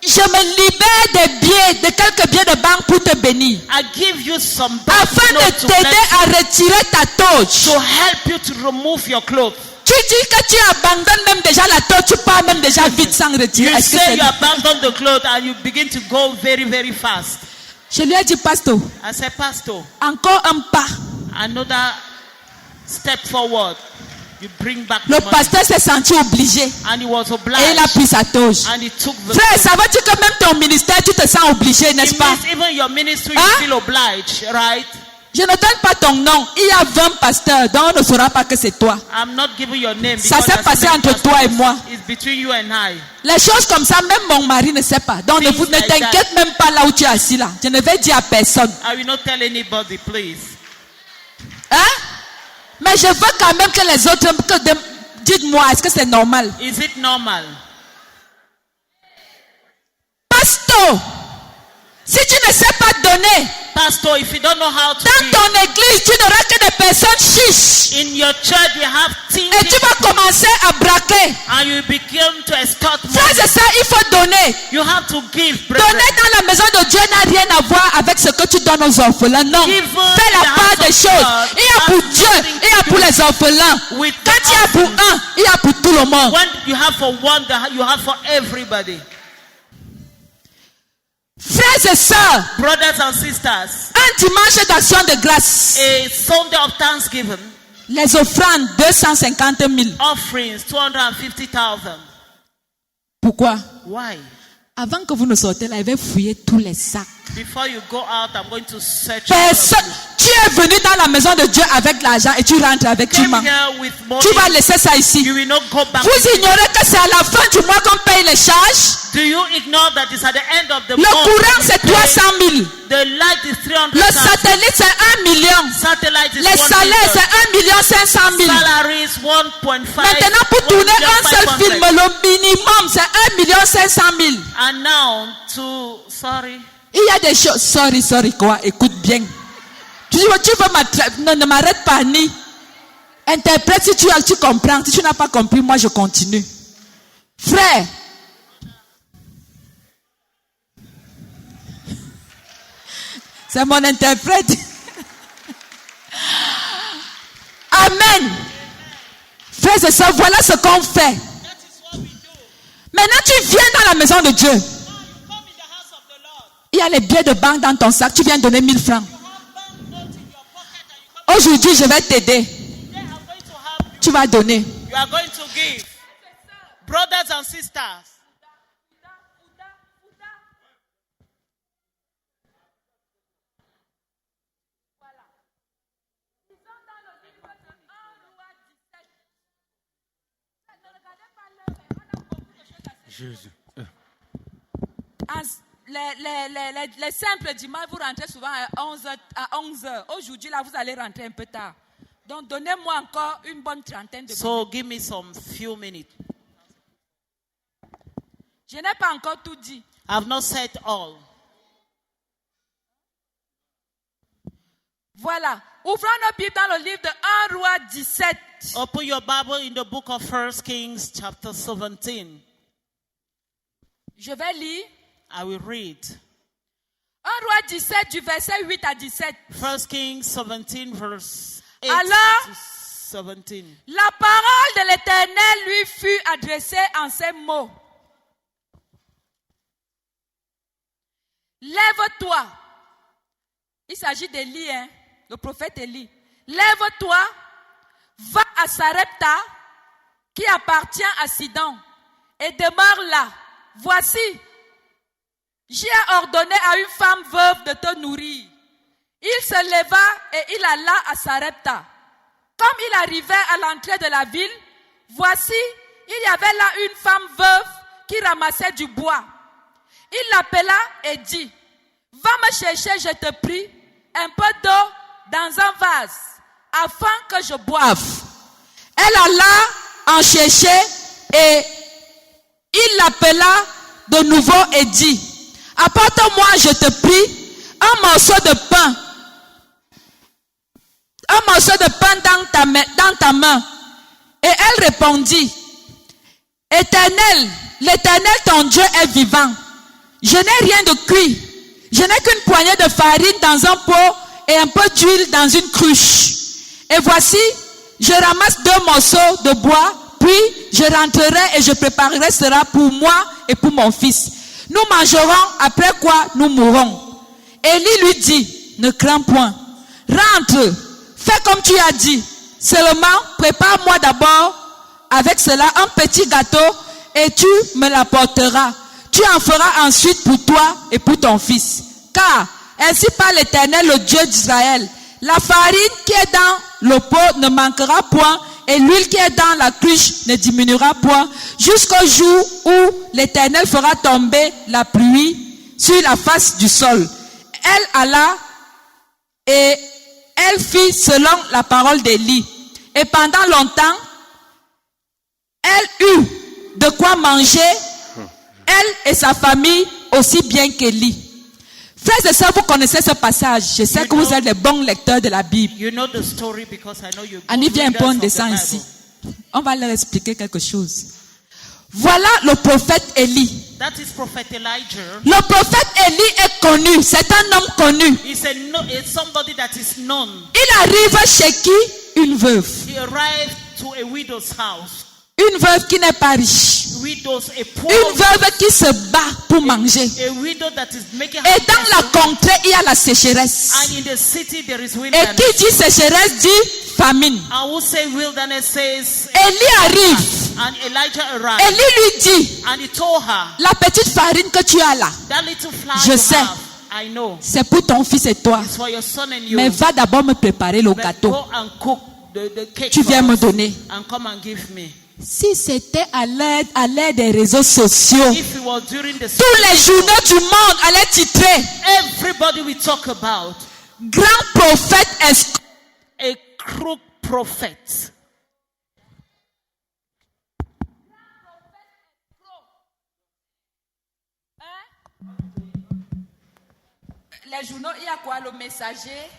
je me libère des billets, de quelques billets de banque pour te bénir. I give you some Afin de banknotes to t'aider bless you, à retirer ta toge. to help you to remove your clothes. Tu dis que tu abandonnes même déjà la toge, tu pars même déjà vite sans retirer. You Est-ce que say c'est... you abandon the clothes and you begin to go very, very fast. Je lui ai dit, pasteur, I said, Pastor, encore un pas. another step forward. You bring back Le the money. pasteur s'est senti obligé. And he was Et il a obliged. pris sa toge. And he took the Frère, clothes. ça veut dire que même ton ministère, tu te sens obligé, n'est-ce It pas? means even your ministry Hein? is still obliged, right? Je ne donne pas ton nom. Il y a 20 pasteurs, donc on ne saura pas que c'est toi. I'm not giving your name. Ça because s'est there's passé many entre toi et pastors. moi. It's between you and I. Les choses comme ça, même mon mari ne sait pas. Donc ne Things like t'inquiète même pas là où tu es assis là. Je ne vais dire à personne. I will not tell anybody, please. Hein? Mais je veux quand même que les autres... Dites-moi, est-ce que c'est normal? Is it normal? Pasteur, si tu ne sais pas donner, Pastor, if you don't know how to dans give, ton église, tu n'auras que des personnes chiches. in your church you have teens Et tu vas commencer à braquer. and you begin to escort Frères money. et sœurs, il faut donner. You have to give, brethren. Donner dans la maison de Dieu n'a rien à voir avec ce que tu donnes aux orphelins. Non. Give Fais la the part house des of choses. God Il y a pour has Dieu, nothing il y a to pour do les orphelins. with the Quand il y a pour orphans. un, il y a pour tout le monde. When you have for one, you have for everybody. Frères et sœurs, Brothers and sisters, un dimanche d'action de grâce, a Sunday of Thanksgiving, les offrandes 250 000. offerings 250,000. Pourquoi? Why? Avant que vous ne sortez là, il va fouiller tous les sacs. Before you go out, I'm going to search. Personne, tu es venu dans la maison de Dieu avec l'argent et tu rentres avec tu Came manques. here with money. Tu vas laisser ça ici. You will not go back. Vous ignorez que c'est à la fin du mois qu'on paye les charges. Do you ignore that it's at the end of the Le month? courant c'est 300 000. The light is 300,000. Le satellite c'est 1 million. Satellite is Les 1 salaires million. c'est 1 500 000. Salary is 1.5. Maintenant pour tourner un seul 1,500,000. film, le minimum c'est 1 500 000. And now to sorry. Il y a des choses. Sorry quoi? Écoute bien. Tu veux m'attraper? Non, ne m'arrête pas ni. Interprète si tu comprends. Si tu n'as pas compris, moi je continue. Frère. C'est mon interprète. Amen. Frères et sœurs, voilà ce qu'on fait. Maintenant, tu viens dans la maison de Dieu. Il y a les billets de banque dans ton sac. Tu viens donner 1000 francs. Aujourd'hui, je vais t'aider. Tu vas donner. You are going to give. Brothers and sisters. Jésus. Les simples dimanches, vous rentrez souvent à 11h. Aujourd'hui, là, vous allez rentrer un peu tard. Donc, donnez-moi encore une bonne trentaine de minutes. So give me some few minutes. Je n'ai pas encore tout dit. I've not said all. Voilà. Ouvrons nos Bibles dans le livre de 1 Roi 17. Open your Bible in the book of 1 Kings chapter 17. Je vais lire. I will read. 1 Roi 17 du verset 8 à 17. 1 Kings 17 verse 8 Alors, to 17. la parole de l'Éternel lui fut adressée en ces mots. lève-toi. Il s'agit d'Élie, hein, le prophète Élie. Lève-toi, va à Sarepta, qui appartient à Sidon, et demeure là. Voici, j'ai ordonné à une femme veuve de te nourrir. Il se leva et il alla à Sarepta. Comme il arrivait à l'entrée de la ville, voici, il y avait là une femme veuve qui ramassait du bois. Il l'appela et dit, va me chercher, je te prie, un peu d'eau dans un vase, afin que je boive. Elle alla en chercher et il l'appela de nouveau et dit, apporte-moi, je te prie, un morceau de pain. Un morceau de pain dans ta main. Et elle répondit, Éternel, l'Éternel ton Dieu est vivant. Je n'ai rien de cuit. Je n'ai qu'une poignée de farine dans un pot et un peu d'huile dans une cruche. Et voici, je ramasse 2 morceaux de bois, puis je rentrerai et je préparerai cela pour moi et pour mon fils. Nous mangerons, après quoi nous mourrons. Élie lui dit, ne crains point. Rentre, fais comme tu as dit. Seulement, prépare-moi d'abord avec cela un petit gâteau et tu me l'apporteras. Tu en feras ensuite pour toi et pour ton fils. Car, ainsi parle l'Éternel, le Dieu d'Israël, la farine qui est dans le pot ne manquera point et l'huile qui est dans la cruche ne diminuera point jusqu'au jour où l'Éternel fera tomber la pluie sur la face du sol. Elle alla et elle fit selon la parole d'Élie. Et pendant longtemps, elle eut de quoi manger, elle et sa famille, aussi bien qu'Élie. Frères et sœurs, vous connaissez ce passage. Je sais que vous êtes des bons lecteurs de la Bible. You know the story because I know you're On y good vient un peu, on readers of the descend Bible. ici. On va leur expliquer quelque chose. Voilà le prophète Élie. That is Prophet Elijah. Le prophète Élie est connu. C'est un homme connu. It's somebody that is known. Il arrive chez qui? Une veuve. He arrived to a widow's house. Une veuve qui n'est pas riche. Widows, a poor Une veuve qui se bat pour manger. a widow that is making Et dans la contrée, il y a la sécheresse. and in the city there is Et wilderness. qui dit sécheresse dit famine. I will say wilderness says Élie arrive. and Elijah arrived Élie lui dit, and he told her la petite farine que tu as là, that little flour Je you sais. have, I know, c'est pour ton fils et toi. it's for your son and you. Mais va d'abord me préparer le But gâteau. go and cook the cake Tu viens for me us donner. and come and give me. Si c'était à l'ère des réseaux sociaux, If it was during the tous les journaux du monde allaient titrer everybody will talk about grand prophète escroc. a crook prophet. Les journaux, il y a quoi? Le Messager,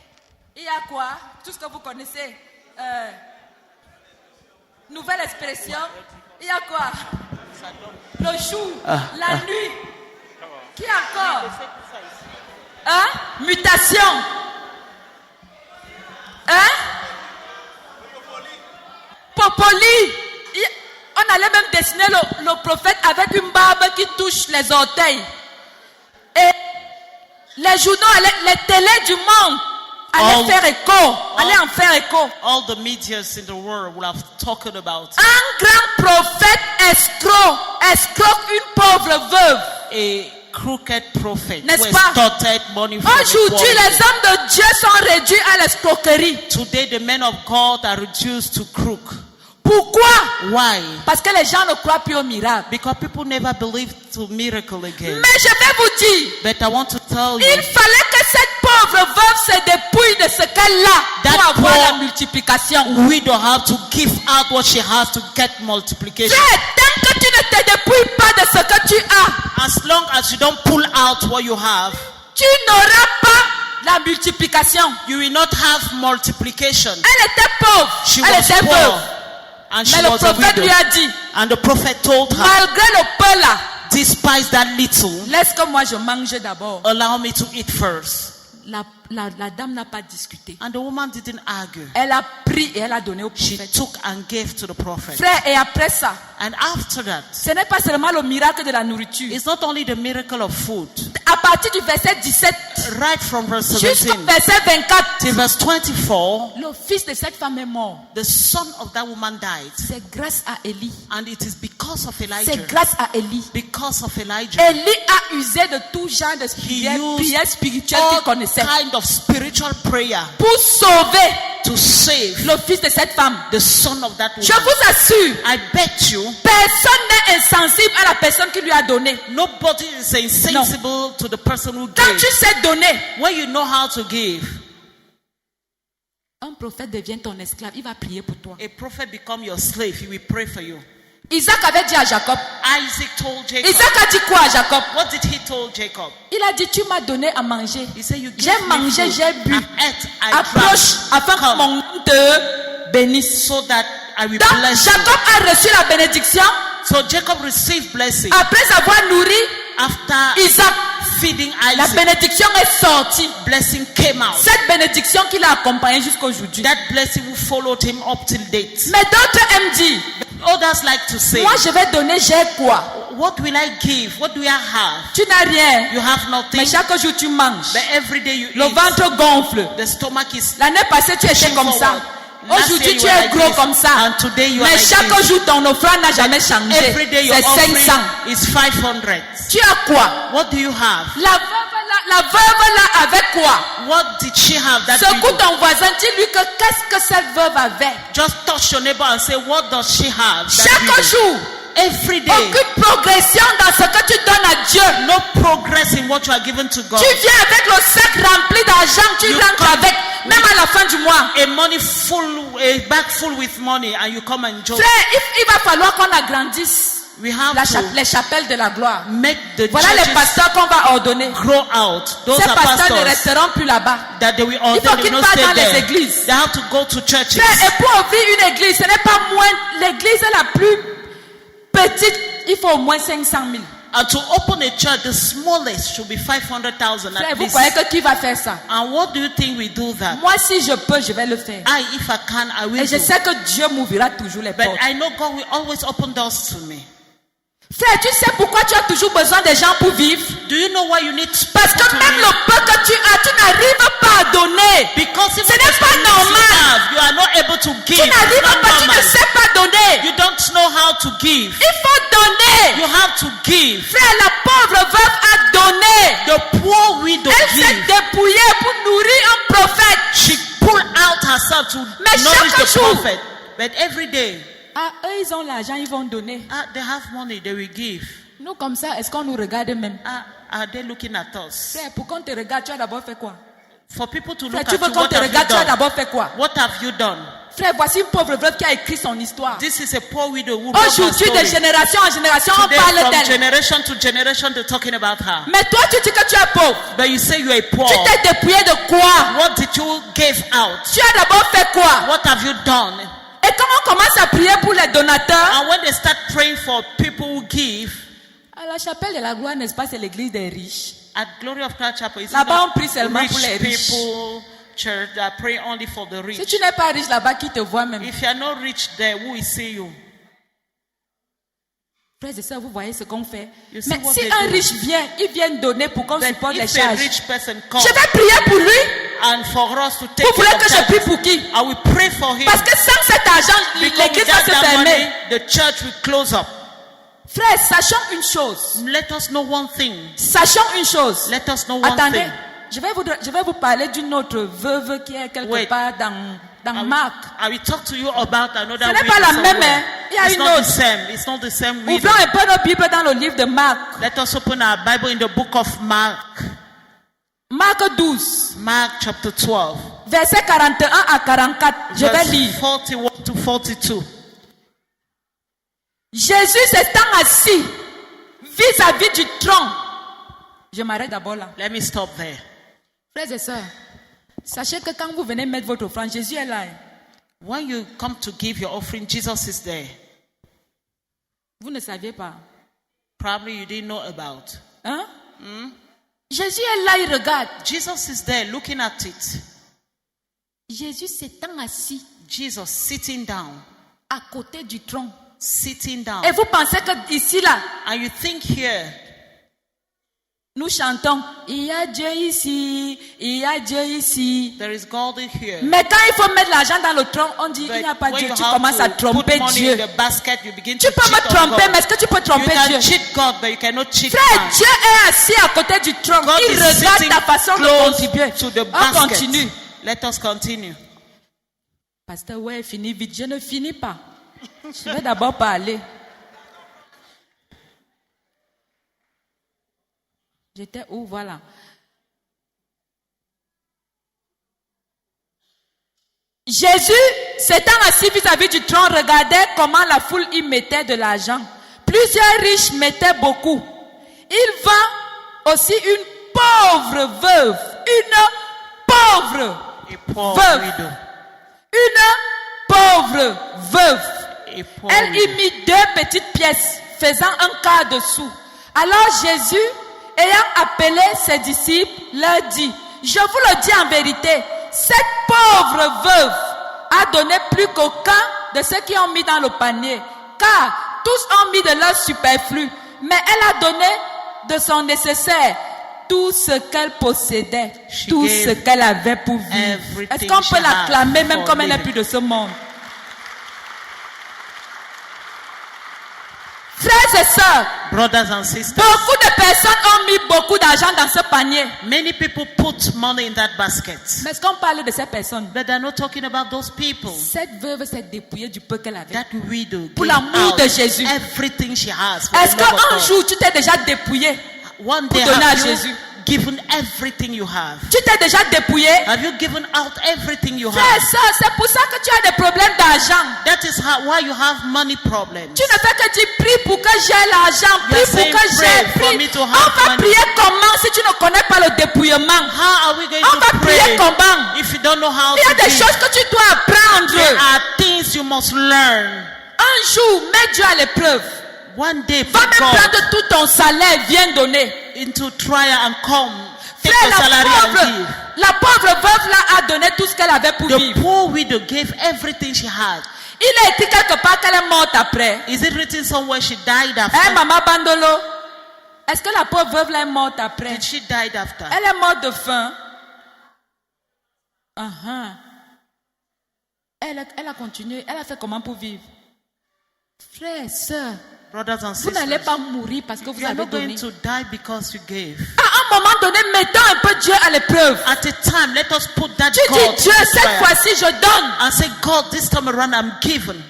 il y a quoi? Tout ce que vous connaissez. Nouvelle expression, il y a quoi? Le jour, la nuit. Qui encore? Hein? Mutation. Hein? Popoli. On allait même dessiner le prophète avec une barbe qui touche les orteils. Et les journaux, les télés du monde allaient faire écho, allaient en faire écho. All the medias in the world will have talked about Un grand prophète escroc une pauvre veuve. a crooked prophet N'est-ce who pas? extorted money from the Aujourd'hui, poor. les hommes de Dieu sont réduits à l'escroquerie. Today the men of God are reduced to crook. Pourquoi? Why? Parce que les gens ne croient plus au miracle. Because people never believe to miracle again. Mais je vais vous dire, But I want to tell you il fallait que cette pauvre veuve se dépouille de ce qu'elle a That pour avoir poor- la multiplication. we don't have to give out what she has to get multiplication. Frère, tant que tu ne te dépouilles pas de ce que tu as, As long as you don't pull out what you have, tu n'auras pas la multiplication. you will not have multiplication. Elle était pauvre, She elle was était poor veuve. and she Mais le was a prophète lui widow. a dit, And the prophet told her, malgré le peu là, despise that little, laisse que moi je mange d'abord. allow me to eat first. La la dame n'a pas discuté. And the woman didn't argue. Elle a pris et elle a donné au She prophète. took and gave to the prophet. Frère, et après ça, And after that, ce n'est pas seulement le miracle de la nourriture. it's not only the miracle of food. À partir du verset 17 Right from verse jusqu'au 17 verset 24, till verse 24, le fils de cette femme est mort. the son of that woman died. C'est grâce à Élie. And it is because of C'est Elijah. grâce à Élie. Because of Elijah. Élie a usé de tout genre de He used prières spirituelles qu'il all connaissait kind of spiritual prayer pour sauver to save le fils de cette femme. the son of that Je woman. vous assure, I bet you personne n'est insensible à la personne qui lui a donné. nobody is insensible to the person who Quand gave. tu sais donner, When you know how to give, un prophète devient ton esclave. Il va prier pour toi. a prophet become your slave. He will pray for you. Isaac avait dit à Jacob. Isaac told Jacob. Isaac a dit quoi à Jacob? What did he told Jacob? Il a dit, tu m'as donné à manger. He said, you J'ai gave me mangé, food. j'ai bu. I ate, I Approche drank. afin que Come, mon nom te bénisse. so that I will Donc bless you. Jacob a reçu la bénédiction So Jacob received blessing après avoir nourri after Isaac. feeding La Isaac. bénédiction est sortie. Blessing came out. Cette bénédiction qui l'a accompagné jusqu'aujourd'hui. That blessing who followed him up till date. Mais d'autres aiment dire, Others like to say, moi je vais donner, j'ai quoi? what will I give? What do I have? Tu n'as rien. You have nothing. Mais chaque jour tu manges. But every day you Le eat. ventre gonfle. The stomach is L'année passée tu étais pushing comme ça. forward. Last Aujourd'hui year tu you were es like gros this, comme ça. and today you are Mais like chaque this. jour ton offrande n'a jamais changé. Every day your C'est 500. offering is 500. Tu as quoi? What do you have? La veuve là avec quoi? What did she have? That Secoue widow? ton voisin, dis-lui que qu'est-ce que cette veuve avait. Just touch your neighbor and say, what does she have? That Chaque widow? jour, Every day. aucune progression dans ce que tu donnes à Dieu. No progress in what you are given to God. Tu viens avec le sac rempli d'argent, tu You rentres come avec, même à la fin du mois. A money full, a bag full with money, and you come and join. Frère, il va falloir qu'on agrandisse We have les chapelles de la gloire. to make the Voilà les churches pasteurs qu'on va ordonner. grow out. Those Ces are pasteurs ne pastors resteront plus là-bas. that they will Il ordain. faut They qu'ils will not partent stay dans les there. églises. They have to go to churches. Frère, et pour ouvrir une église, ce n'est pas moins, l'église est la plus petite, il faut au moins 500 000. And to open a church, the smallest should be 500,000 Frère, at vous least. croyez que qui va faire ça? And what do you think we do that? Moi, si je peux, je vais le faire. If I can, I will Et je do. sais que Dieu m'ouvrira toujours les But portes. I know God will always open doors to me. Frère, tu sais pourquoi tu as toujours besoin des gens pour vivre? Do you know why you need Parce que people to même live? le peu que tu as, tu n'arrives pas à donner. Because Ce even n'est the pas things normal. you have, you are not able to give. Tu n'arrives It's not pas, tu normal. ne sais pas donner. You don't know how to give. Il faut donner. You have to give. Frère, la pauvre veuve a donné. The poor widow Elle s'est give. dépouillée pour nourrir un prophète. She pulled out herself to Mais nourish chaque the jour. prophet. But every day, Ah, eux, ils ont l'argent, ils vont donner. they have money, they will give. Nous, comme ça, est-ce qu'on nous regarde même? Are they looking at us? Frère, pour qu'on te regarde, tu as d'abord fait quoi? For people to Frère, look tu at veux you, qu'on what te have you regarde, tu as done? d'abord fait quoi? What have you done? Frère, voici une pauvre veuve qui a écrit son histoire. This is a poor widow who wrote her Aujourd'hui, de story. génération en génération, on Today, parle from d'elle. generation to generation, they're talking about her. Mais toi, tu dis que tu es pauvre. But you say you are poor. Tu t'es dépouillé de quoi? What did you give out? Tu as d'abord fait quoi? What have you done? Et quand on commence à prier pour les donateurs, And when they start praying for people who give, à la chapelle de la gloire, n'est-ce pas, c'est l'église des riches. at Glory of Christ Chapel, it's Là-bas, on not prie seulement pour les rich riches. people church that pray only for the Si rich. tu n'es pas riche là-bas, qui te voit même? If you are not rich there, who will see you? Frères et sœurs, vous voyez ce qu'on fait. You see Mais what si they un do. riche vient, il vient donner pour qu'on Then supporte les if a charges. rich person comes Je vais prier pour lui. and for us to take Vous voulez care of que je that, prie pour qui? I will pray for him. Parce que sans cet argent, Because l'église va without se that fermer. money, the church will close up. Frères, sachons une chose. Let us know one thing. Sachons une chose. Let us know one Attendez, thing. je vais vous parler d'une autre veuve qui est quelque Wait. part dans Marc. I will talk to you about another Ce n'est widow pas la somewhere. même, hein. Il y a It's une not the autre. same. It's not the same widow. Ouvrons un peu nos Bibles dans le livre de Marc. Let us open our Bible in the book of Mark. Marc 12, Mark chapter 12. versets 41 à 44. Je vais Verse lire. 41 to 42. Jésus s'étant assis vis-à-vis du tronc. Je m'arrête d'abord là. Let me stop there. Frères et sœurs, sachez que quand vous venez mettre votre offrande, Jésus est là. When you come to give your offering, Jesus is there. Vous ne saviez pas. Probably you didn't know about. Hein? Jésus est là, il regarde. Jesus is there looking at it. Jésus s'étant assis Jesus sitting down. à côté du tronc. Sitting down. Et vous pensez que ici, là, And you think here, nous chantons, il y a Dieu ici, il y a Dieu ici. there is God in here. Mais quand il faut mettre l'argent dans le tronc, on dit, il n'y a pas when Dieu. you Tu have commences à to tromper put money Dieu. in the basket, you begin Tu to peux cheat me on tromper, God. mais est-ce que tu peux You tromper can Dieu? cheat God, but you cannot cheat Frère, man. Dieu est assis à côté du tronc. God Il is regarde sitting ta façon de close contribuer. to the On basket. continue. Let us continue. Pasteur, ouais, finis vite. Je ne finis pas. Je vais d'abord parler. J'étais où? Voilà. Jésus, s'étant assis vis-à-vis du tronc, regardait comment la foule y mettait de l'argent. Plusieurs riches mettaient beaucoup. Il vend aussi une pauvre veuve. Une pauvre A poor veuve. widow. Une pauvre veuve. A poor Elle y widow. mit 2 petites pièces, faisant un quart de sou. Alors Jésus, ayant appelé ses disciples, leur dit, je vous le dis en vérité, cette pauvre veuve a donné plus qu'aucun de ceux qui ont mis dans le panier, car tous ont mis de leur superflu, mais elle a donné de son nécessaire tout ce qu'elle possédait, She tout gave ce qu'elle avait pour vivre. everything Est-ce qu'on she peut had l'acclamer même for comme elle n'est living. plus de ce monde? Frères et sœurs, Brothers and sisters, beaucoup de personnes ont mis beaucoup d'argent dans ce panier. many people put money in that basket. Mais est-ce qu'on parle de ces personnes? But they're not talking about those people. Cette veuve s'est dépouillée du peu qu'elle avait. That widow Pour gave l'amour out de Jésus. everything she has. For Est-ce the love of qu'un God. jour tu t'es déjà dépouillé? One day donner à have you Jésus? given everything you have? Tu t'es déjà dépouillé? Have you given out everything you Frères et have? sœurs, c'est pour ça que tu as des problèmes d'argent. That is why you have money problems. Tu ne fais que dire, prie pour que j'ai l'argent, You are prie pour saying, que pray j'ai, for prie. me to On have va money. prier comment si tu ne connais pas le dépouillement? How are we going On va to prier pray comment? if you don't know how Il y a to des give? choses que tu dois apprendre. There are things you must learn. Un jour, mets Dieu à l'épreuve. One day, Va for même God prendre tout ton salaire, viens donner. into trial and come. Take Frère, the salary and give. la pauvre veuve là a donné tout ce qu'elle avait pour The vivre. poor widow gave everything she had. Il est écrit quelque part qu'elle est morte après. Is it written somewhere she died Hein, after? maman Bandolo? Est-ce que la pauvre veuve là est morte après? Did she died after? Elle est morte de faim. Uh-huh. Elle a continué. Elle a fait comment pour vivre? Frères, sœurs, Brothers and vous n'allez sisters, pas mourir parce que vous you are avez not going donné. to die because you gave. À un moment donné, mettons un peu Dieu à l'épreuve. At a time, let us put that Tu God dis, Dieu, to cette trial fois-ci, je donne. and say, God, this time around I'm given.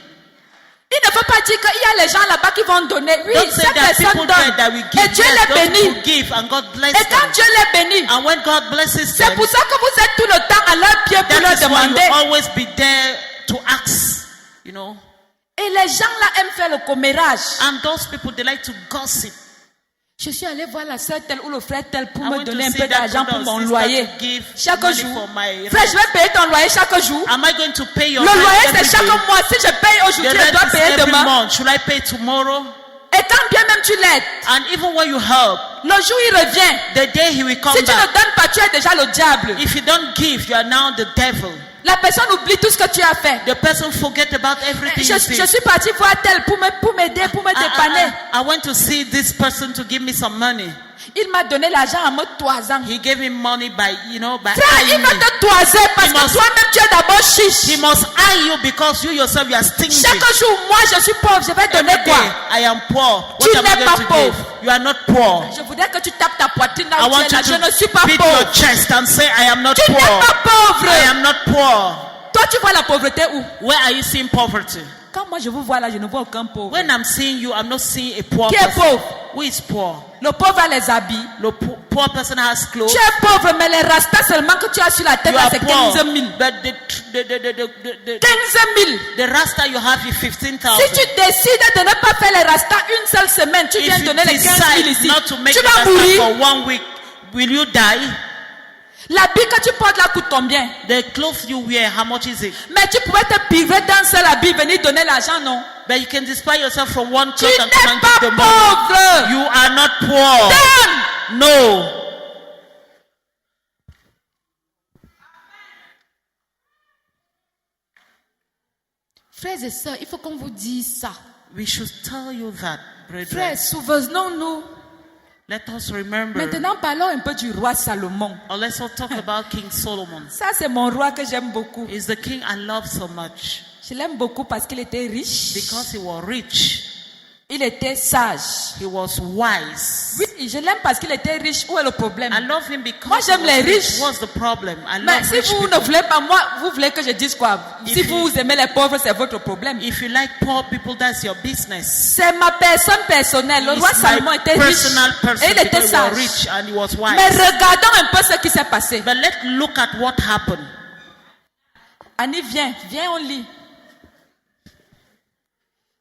Il ne faut pas dire qu'il y a les gens là-bas qui vont donner. Oui, Don't say cette that personne people there that we donne. give. Et Dieu Yes, les those bénit. people give and God bless Et quand them. Dieu les bénit, And when God blesses c'est them, pour ça que vous êtes tout le temps à leur pied pour leur that is why you demander. always be there to ask, you know. Et les gens là aiment faire le commérage. And those people, they like to gossip. Je suis allé voir la sœur telle ou le frère tel pour I me went to donner un see peu that d'argent brother pour or mon sister loyer. to give Chaque money jour. for my Frère, rent. je vais payer ton loyer chaque jour. Am I going to pay your Le rent loyer every c'est chaque day? mois. Si je paye The aujourd'hui, je dois rent is payer every demain. month. Should I pay tomorrow? Et quand bien même tu l'aides, And even when you help, le jour il revient. the day he will come Si tu ne back. donnes pas, tu es déjà le diable. If you don't give, you are now the devil. La personne oublie tout ce que tu as fait. The person forget about everything you Je did. suis parti voir tel pour m'aider, pour me dépanner. I went to see this person to give me some money. Il m'a donné l'argent en mode toisant. He gave me money by Frère, il eyeing va me. te toiser parce He que must- toi-même tu es d'abord chiche. He must eye you because you yourself you are stingy. Chaque jour, moi je suis pauvre, je vais donner Every quoi? day, I am poor. Tu What am I n'es going pas to pauvre. give? You are not poor. Je voudrais que tu tapes ta poitrine là I où tu want es là. you Je ne suis to pas beat pauvre. your chest and say, I am not Tu n'es poor. pas pauvre. I am not poor. Toi, tu vois la pauvreté où? Where are you seeing poverty? Quand moi je vous vois là, je ne vois aucun pauvre. When I'm seeing you, I'm not seeing a poor Qui est person. pauvre? Who is poor? Le pauvre a les habits. The poor person has clothes. Tu es pauvre, mais les rastas seulement que tu as sur la tête You là, are c'est poor. 15 000. But 15 000. the rasta you have is 15,000. Si tu décides de ne pas faire les rastas une seule semaine, tu viens If you donner les 15 000 decide ici. not to make Tu the vas rasta mourir. for 1 week, will you die? L'habit que tu portes là coûte combien? The clothes you wear, how much is it? Mais tu pouvais te priver d'un seul habit, venir donner l'argent, non? But you can display yourself from one Tu cloth and come n'es and pas give the money. pauvre. You are not poor. Donne. No. Frères et sœurs, il faut qu'on vous dise ça. We should tell you that, brethren. Frères, souvenons-nous. Let us remember. Maintenant, parlons un peu du roi Salomon. Or let's all talk about King Solomon. Ça, c'est mon roi que j'aime beaucoup. He's the king I love so much Je l'aime beaucoup parce qu'il était riche. because he was rich. Il était sage. He was wise. Oui, je l'aime parce qu'il était riche. Où est le problème? I love him because Moi, j'aime he was les rich. riches. What's the problem? I Mais love si rich vous people. ne voulez pas, moi, vous voulez que je dise quoi? Si If vous aimez les pauvres, c'est votre problème. If you like poor people, that's your business. C'est ma personne personnelle. Le roi It's Salomon my était riche. personal person Et il était because he was sage. rich and he was wise. Mais regardons un peu ce qui s'est passé. But let's look at what happened. Annie, viens, on lit.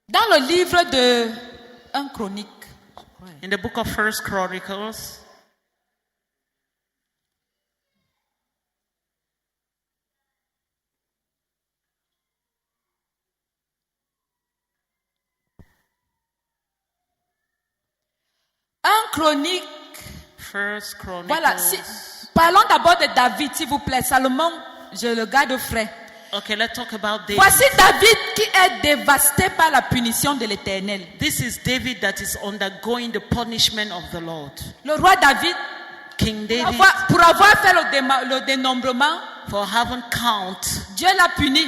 Dans le livre de 1 Chronique, In the book of First Chronicles, First Chronicles. voilà. Parlons d'abord de David, s'il vous plaît. Salomon, je le garde frais. Okay, let's talk about David. Voici David qui est dévasté par la punition de l'Éternel. This is David that is undergoing the punishment of the Lord. Le roi David, King David, pour avoir fait le dénombrement, for having Dieu l'a puni.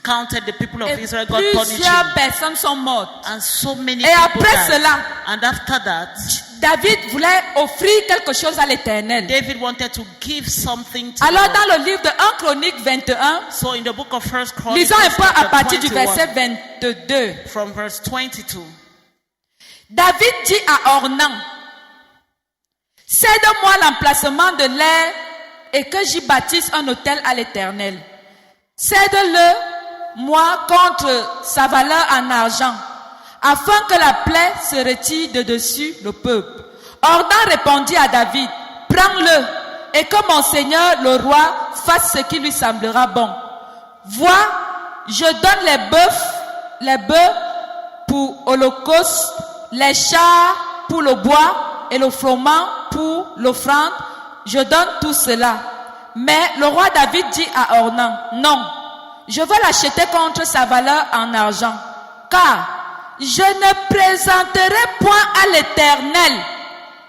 counted the people of Et Israel, God punished plusieurs him. personnes sont mortes. And so many Et people après died. cela, And after that, David voulait offrir quelque chose à l'Éternel. David wanted to give something to Alors God. dans le livre de 1 Chronique 21, So in the book of First Chronicles, lisons un peu à chapter partir du 21, verset 22. from verse 22. David dit à Ornan, cède-moi l'emplacement de l'air et que j'y bâtisse un autel à l'Éternel. Cède-le moi contre sa valeur en argent, afin que la plaie se retire de dessus le peuple. Ornan répondit à David, prends-le et que mon seigneur le roi fasse ce qui lui semblera bon. Vois, je donne les bœufs pour holocauste, les chars pour le bois et le froment pour l'offrande. Je donne tout cela. Mais le roi David dit à Ornan, non, je veux l'acheter contre sa valeur en argent, car je ne présenterai point à l'Éternel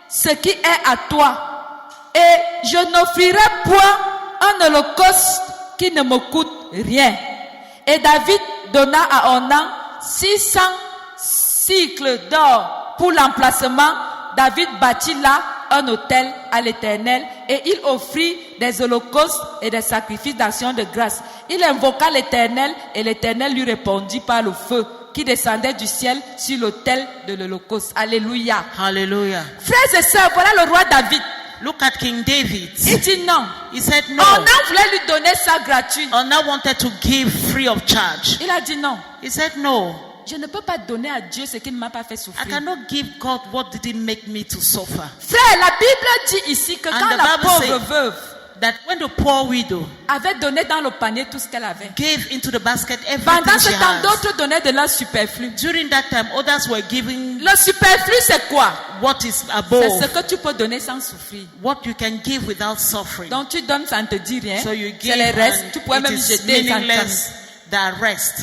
ce qui est à toi, et je n'offrirai point un holocauste qui ne me coûte rien. Et David donna à Ornan 600 cycles d'or pour l'emplacement. David bâtit là un autel à l'Éternel et il offrit des holocaustes et des sacrifices d'action de grâce. Il invoqua l'Éternel et l'Éternel lui répondit par le feu qui descendait du ciel sur l'autel de l'holocauste. Alléluia. Hallelujah. Frères et sœurs, voilà le roi David. Look at King David. Il dit non. He said no. Ornan voulait lui donner ça gratuit. Ornan wanted to give free of charge. Il a dit non. He said no. Je ne peux pas donner à Dieu ce qu'il ne m'a pas fait I souffrir. cannot give God what didn't make me to suffer. Frère, la Bible dit ici que And quand the la Bible pauvre said- veuve That when the poor widow avait donné dans le panier tout ce qu'elle avait, gave into the basket pendant everything ce she temps, had, d'autres donnaient de leur superflu. during that time others were giving Le superflu, c'est quoi? what is C'est ce above, que tu peux donner sans souffrir. what you can give without suffering. Donc tu donnes, ça ne te dit rien. So you C'est give les restes. and Tu pourrais it même is jeter sans meaningless than rest.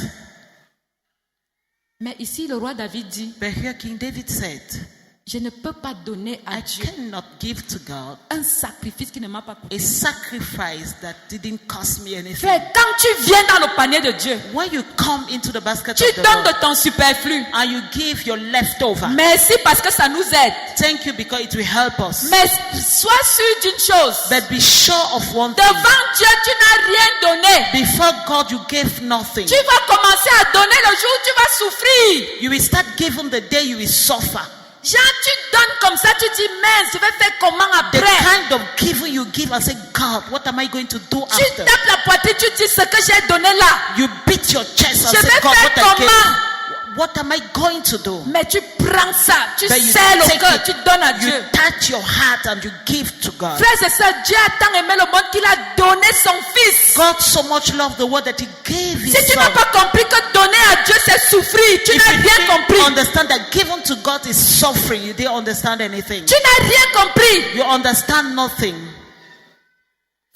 Mais ici, le roi David dit, But here King David said, je ne peux pas donner à I Dieu cannot give to God un sacrifice qui ne m'a pas a coûté. sacrifice that didn't cost me anything. Frère, quand tu viens dans le panier de Dieu, When you come into the basket tu of the donnes Lord de ton superflu. and you give your leftover, Merci parce que ça nous aide. thank you because it will help us. Mais sois sûr d'une chose. But be sure of one thing. Devant Dieu, tu n'as rien donné. Before God, you gave nothing. Tu vas commencer à donner le jour où tu vas souffrir. You will start giving the day you will suffer. Genre, tu donnes comme ça, tu dis, mince, je vais faire comment The après? kind of giving you give and say, God, what am I going to do Tu after? tapes la poitrine, tu dis ce que j'ai donné là. You beat your chest and Je say, vais God, faire what I comment? gave. What am I going to do? Mais tu prends ça, tu But you serres le take cœur, it, tu donnes à you Dieu. touch your heart and you give to God. Frères et sœurs, Dieu a tant aimé le monde qu'il a donné son fils. God so much loved the world that He gave His Si tu n'as Son. pas compris que donner à Dieu c'est souffrir, tu If n'as you rien didn't compris. understand that giving to God is suffering, you didn't understand anything. Tu n'as rien compris. You understand nothing.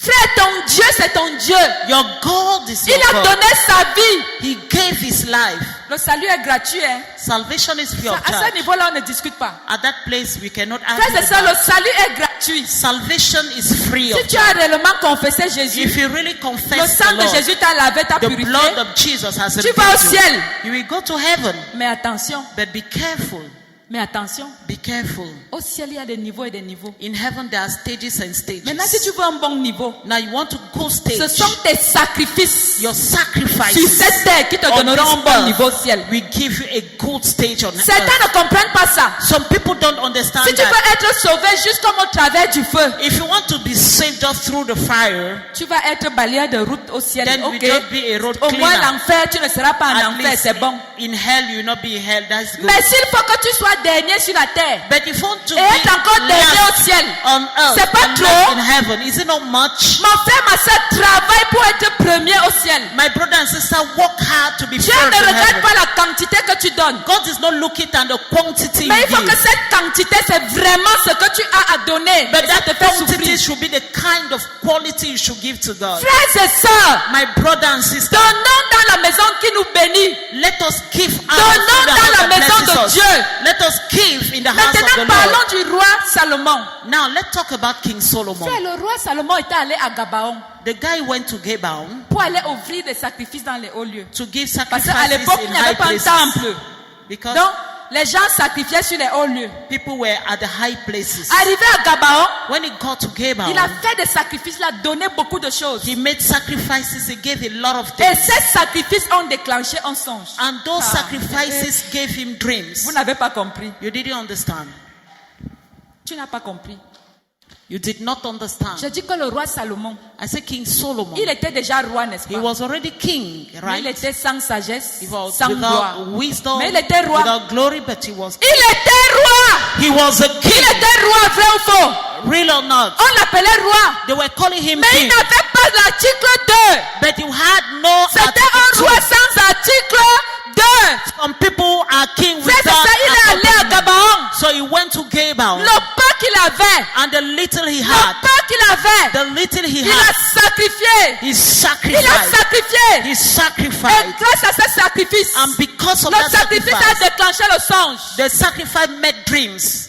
Frère, ton Dieu, c'est ton Dieu. Your God is Il your a God. donné sa vie. He gave his life. Le salut est gratuit. Hein? Salvation is free of À ce charge. niveau-là, on ne discute pas. At that place, we cannot Frère, argue c'est ça, about le salut est gratuit. Salvation is free Si of tu as charge. réellement confessé Jésus, If you really le confess sang the de Lord, Jésus t'a lavé, t'a the purifié. blood of Jesus has Tu vas au redeemed ciel. you. You will go to heaven. Mais attention, But be careful. mais attention. Be careful. Au ciel, il y a des niveaux et des niveaux. In heaven, there are stages and stages. Maintenant, si tu veux un bon niveau, Now you want to go stage. ce sont tes sacrifices Your sur sacrifices cette terre qui te on donneront un this bon earth niveau au ciel. will give you a good stage on Certains earth. ne comprennent pas ça. Some people don't understand Si tu that. veux être sauvé juste comme au travers du feu, If you want to be saved just through the fire, tu vas être balayeur de route au ciel. then Ok. we just be a road Au moins cleaner. l'enfer, tu ne seras pas en At enfer, least c'est bon. in hell you will not be in hell. That's good. Mais s'il faut que tu sois dernier sur la terre But if you want to et être encore be dernier au last ciel, on earth c'est pas and trop. last in heaven, is it not much? mon frère, ma soeur, travaille pour être premier au ciel. My brother and sister, work hard to be Dieu first ne in regarde heaven. pas la quantité que tu donnes. God is not looking at the quantity Mais you il faut que give. cette quantité, c'est vraiment ce que tu as à donner. But Et ça te that fait quantity souffrir. should be the kind of quality you should give to God. Frères et sœurs, My brother and sister, donnons dans la maison qui nous bénit. let us give out Donnons of the dans house la that maison blesses de us. Dieu. Let us give in the house of the Maintenant, Lord. parlons du roi Salomon. Now let's talk about King Solomon. Frère, le roi Salomon était allé à Gabaon The guy went to Gabaon pour aller offrir des sacrifices dans les hauts lieux. to give Parce qu'à sacrifices l'époque, il in n'y avait high pas un places. temple. Because Donc, les gens sacrifiaient sur les hauts lieux. people were at the high places. Arrivé à Gabaon, When he got to Gabaon, il a fait des sacrifices, il a donné beaucoup de choses. he made sacrifices, he gave a lot of Et things. ces sacrifices ont déclenché un songe. And those Ah. sacrifices gave him dreams. Vous n'avez pas compris. You didn't understand. Tu n'as pas compris. You did not understand. Je dis que le roi Salomon, I said King Solomon. il était déjà roi, n'est-ce He pas? was already king, Mais il right? était sans sagesse, He was sans gloire. without wisdom, Mais il était roi. without glory, but he was Il était roi. he was a Il king. était roi, vrai ou faux? Real or not? On l'appelait roi. They were calling him Mais il king, n'avait pas l'article 2. but you had no C'était article un two. roi sans article 2. Some people are king C'est without ça, il est allé à article. Gabaon. So he went to Gabaon, Le peu qu'il avait, and the little he le had, peu qu'il avait, the little he il a had, sacrifié. he Il a sacrificed. sacrifié. He Et sacrificed. grâce à ce sacrifice, And because of le that sacrifice a sacrifice, déclenché le songe. the sacrifice made dreams.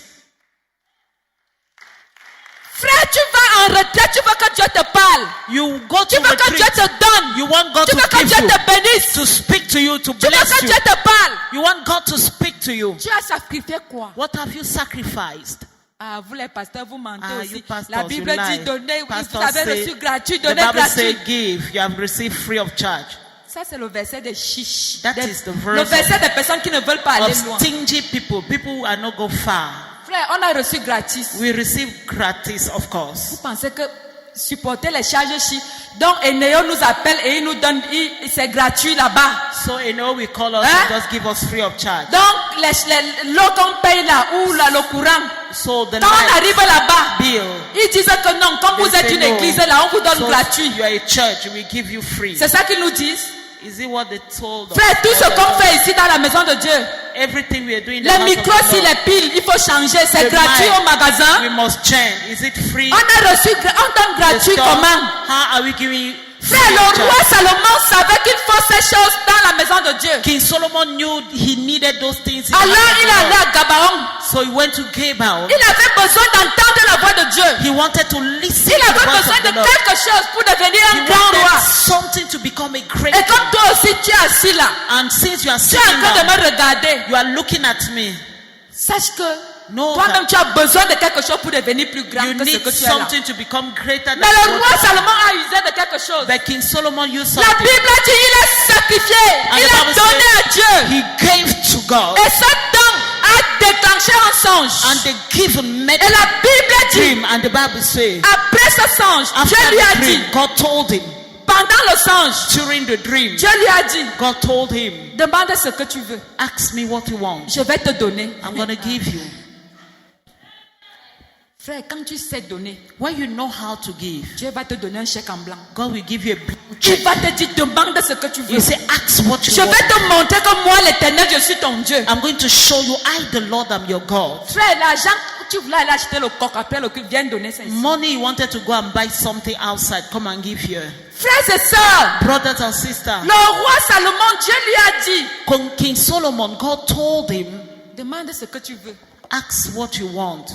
Frère, tu vas en retraite, tu veux que Dieu te parle. You go Tu to veux que Dieu retreat. te donne. You want God Tu veux to que give Dieu you, te bénisse. to speak to you, to Tu veux bless que you. Dieu te parle. You want God to speak to you. Tu as sacrifié quoi? What have you sacrificed? Ah, vous les pasteurs, vous mentez Ah, aussi. you pastors, La Bible you dit lie. donnez, Pastors vous avez say- reçu gratuit, The donnez Bible gratuit. says, give, you have received free of charge. Ça, c'est le verset des chiches. That is the verse Le verset des personnes qui ne veulent pas aller Of loin. stingy people, people who are not go far. Frère, on a reçu gratis. We receive gratis, of course. Vous pensez que supporter les charges chiches. Donc, Eneo nous appelle et il nous donne, c'est gratuit là-bas. So you know we call us Hein? and just give us free of charge. Donc, l'eau qu'on paye là, ou là, le courant, So the quand on light arrive là-bas, bill, ils disent que non, comme they vous êtes say une no. église là, on vous donne So gratuit. you are a church, we give you free. C'est ça qu'ils nous disent. Is it what they told us? Frère, tout ce qu'on fait ici dans la maison de Dieu, Everything we are doing in the les house of micros, the si Lord, les piles, il faut changer. C'est the gratuit mic, au magasin. we must change. Is it free? On a reçu, on donne The gratuit store? comment? How are we giving free Frère, of le roi charge? Salomon savait qu'il faut ces choses dans la maison de Dieu. King Solomon knew he needed those things. In the Alors, house of il the est allé Lord. à Gabaon. So he went to Gabaon. Il avait besoin d'entendre la voix de Dieu. He wanted to listen Il to the avait voice besoin of de the Lord. quelque chose pour devenir He un grand roi. wanted something to become a great Et comme king. toi aussi, tu es assis là. And since you are Tu es en sitting train de down, me regarder. you are looking at me. Sache que Know toi-même, that tu as besoin de quelque chose pour devenir plus grand you que ce need que tu es là. something to become greater than Mais le what roi you are. Salomon a usé de quelque chose. But King Solomon used La something. Bible dit il a sacrifié. And Il the a Bible donné à Dieu. He gave to God. Et ce don a déclenché un songe. And the given met Et la Bible dit, dream. And the Bible says, après ce songe, after Dieu lui a the dit, dream, God told him, pendant le songe, during the dream, Dieu lui a dit, God told him, demande ce que tu veux. ask me what you want. Je vais te donner. I'm going to give you. Frère, quand tu sais donner, When you know how to give, Dieu va te donner un chèque en blanc. God will give you a blank Il check. va te dire, demande ce que tu veux. You say, ask what you Je want. vais te montrer que moi, l'Éternel, je suis ton Dieu. I'm going to show you, I, the Lord, am your God. Frère, l'argent, tu voulais aller acheter le coq après le culte, viens donner ça ici. Money, you wanted to go and buy something outside. Come and give here. Frères et sœurs, Brothers and sisters, le roi Salomon, Dieu lui a dit, King Solomon, God told him, demande ce que tu veux. ask what you want.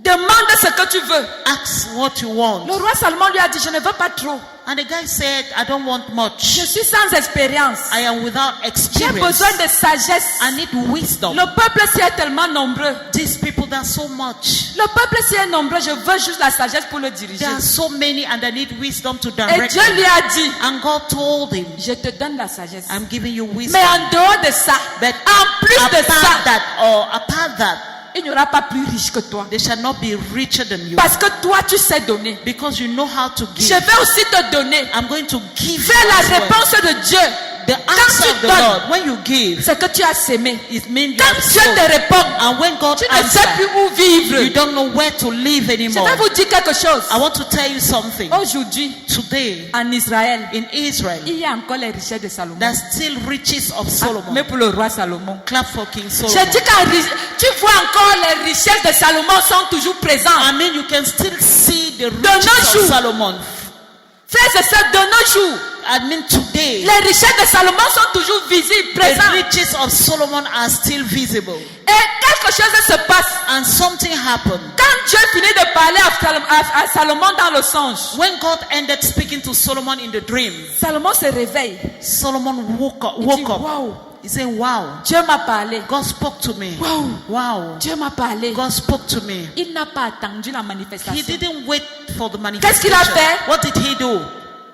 Demande ce que tu veux. Ask what you want. Le roi Salomon lui a dit, je ne veux pas trop. And the guy said, I don't want Je much. suis sans expérience. I am without J'ai experience. besoin de sagesse. I need wisdom. Le peuple s'y est tellement nombreux. These people, there are so much. Le peuple s'y est nombreux. Je veux juste la sagesse pour le diriger. There are so many and I need wisdom to Et direct Dieu lui them. a dit, And God told him, je te donne la sagesse. I'm giving you Mais wisdom. en dehors de ça, But en plus de apart ça, that, il n'y aura pas plus riche que toi. they shall not be richer than you. Parce que toi, tu sais donner. Because you know how to Je give. vais aussi te donner. I'm going to give Fais you la as well. réponse de Dieu. The answer tu of the donnes, Lord, when you give, ce que tu as sémé. it means you Quand have Dieu sown. te répond, And when God tu ne sais plus answers, où vivre. you don't know where to live Je anymore. vais vous dire quelque chose. I want to tell you something. Aujourd'hui, Today, en Israël, in Israel, il y a encore les richesses de Salomon. there's still riches of Mais Solomon. pour le roi Salomon. Clap for King Je Solomon. dis que tu vois encore les richesses de Salomon sont toujours présentes. I mean, you can still see the nos riches jours. of Solomon. Frères et sœurs, de nos jours, I mean, today, les richesses de Salomon sont toujours visibles, the présentes. riches of Solomon are still visible. Et quelque chose se passe. And something happened. Quand Dieu finit de parler à Salomon dans le songe, When God ended speaking to Solomon in the dream, Salomon se réveille. Solomon woke up. Il dit, Woke up. wow, He said, wow, Dieu m'a parlé. God spoke to me. Wow, Wow, Dieu m'a parlé. God spoke to me. Il n'a pas attendu la He manifestation. didn't wait for the Qu'est-ce qu'il a manifestation. fait? What did he do?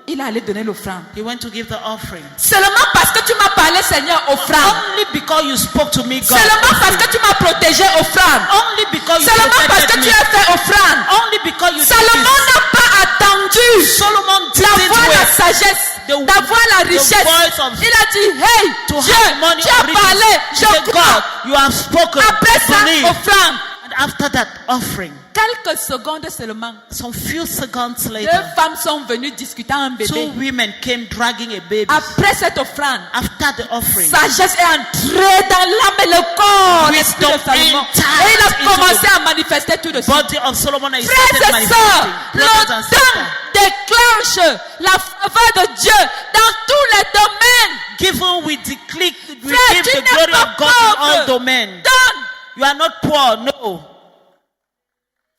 Il est allé donner l'offrande. He went to give the offering. Seulement parce que tu m'as parlé, Seigneur, offrande. Only because you spoke to me, God. Seulement parce que tu m'as protégé, offrande. Only because you Seulement parce que protected tu me. as fait offrande. Only because you did Salomon this. n'a pas attendu Solomon d'avoir didn't la wait sagesse, d'avoir la the richesse. voice of- Il a dit, hey, to Dieu, have money tu as or riches. parlé, He je said, crois. God, you have spoken. Après ça, Believe. offrande. And after that offering, Quelques secondes seulement, some few seconds deux later, femmes sont venues discuter un two bébé. women came dragging a baby. Après cette offrande, After the offering, sagesse est entrée dans l'âme et le corps l'esprit de Salomon. Et il a commencé à manifester tout de suite. body of Solomon is Frères started et manifesting. sœurs, le Brothers and sisters, temps déclenche la faveur de Dieu dans tous les domaines. given with the click, we Frère, give tu the n'es glory pas of God in all pauvre. domains. Donne. You are not poor, no.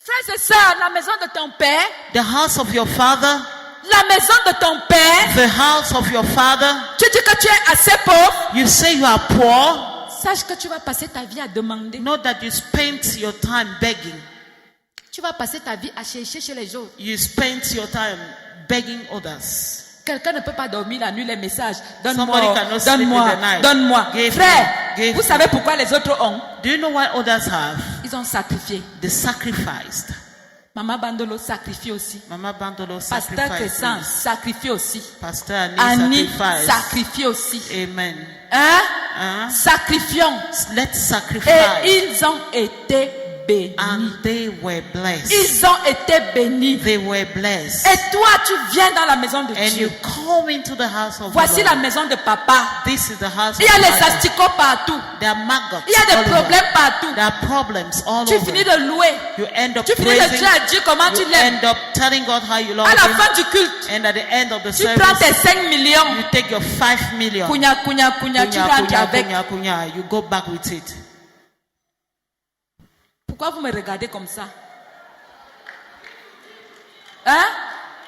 Frères et sœurs, la maison de ton père, The house of your father, la maison de ton père, the house of your father, tu dis que tu es assez pauvre. you say you are poor, Sache que tu vas passer ta vie à demander. know that you spent your time begging. Tu vas passer ta vie à chercher chez les autres. You spent your time begging others. Quelqu'un ne peut pas dormir la nuit, les messages. Somebody Donne-moi, cannot sleep donne-moi, in the night. donne-moi. Give Frère, me, give vous me. savez pourquoi les autres ont? Do you know what others have? Ils ont sacrifié. They sacrificed. Maman Bandolo sacrifie aussi. Mama Bandolo Pasteur sacrificed. Crescent sacrifie aussi. Pastor Annie Annie sacrificed. sacrifie aussi. Amen. Hein? Hein? Sacrifions. Let's sacrifice. Et ils ont été bénis. And they were blessed. Ils ont été bénis. They were blessed. Et toi, tu viens dans la maison de And you Dieu. come into the house of Voici the la Lord. maison de papa. This is the house Il y a of les Father. asticots partout. There are maggots. Il y a all des over. problèmes partout. There are problems all Tu over. finis de louer. You end up Tu finis de praising. dire à Dieu comment tu You l'aimes. end up telling God how you love À la Him. fin du culte, And at the end of the tu prends tes service, 5 millions. you take your 5 million. Kunya, kunya, kunya, tu Kunya, rentres kunya, avec. kunya, kunya. You go back with it. Pourquoi vous me regardez comme ça? Hein?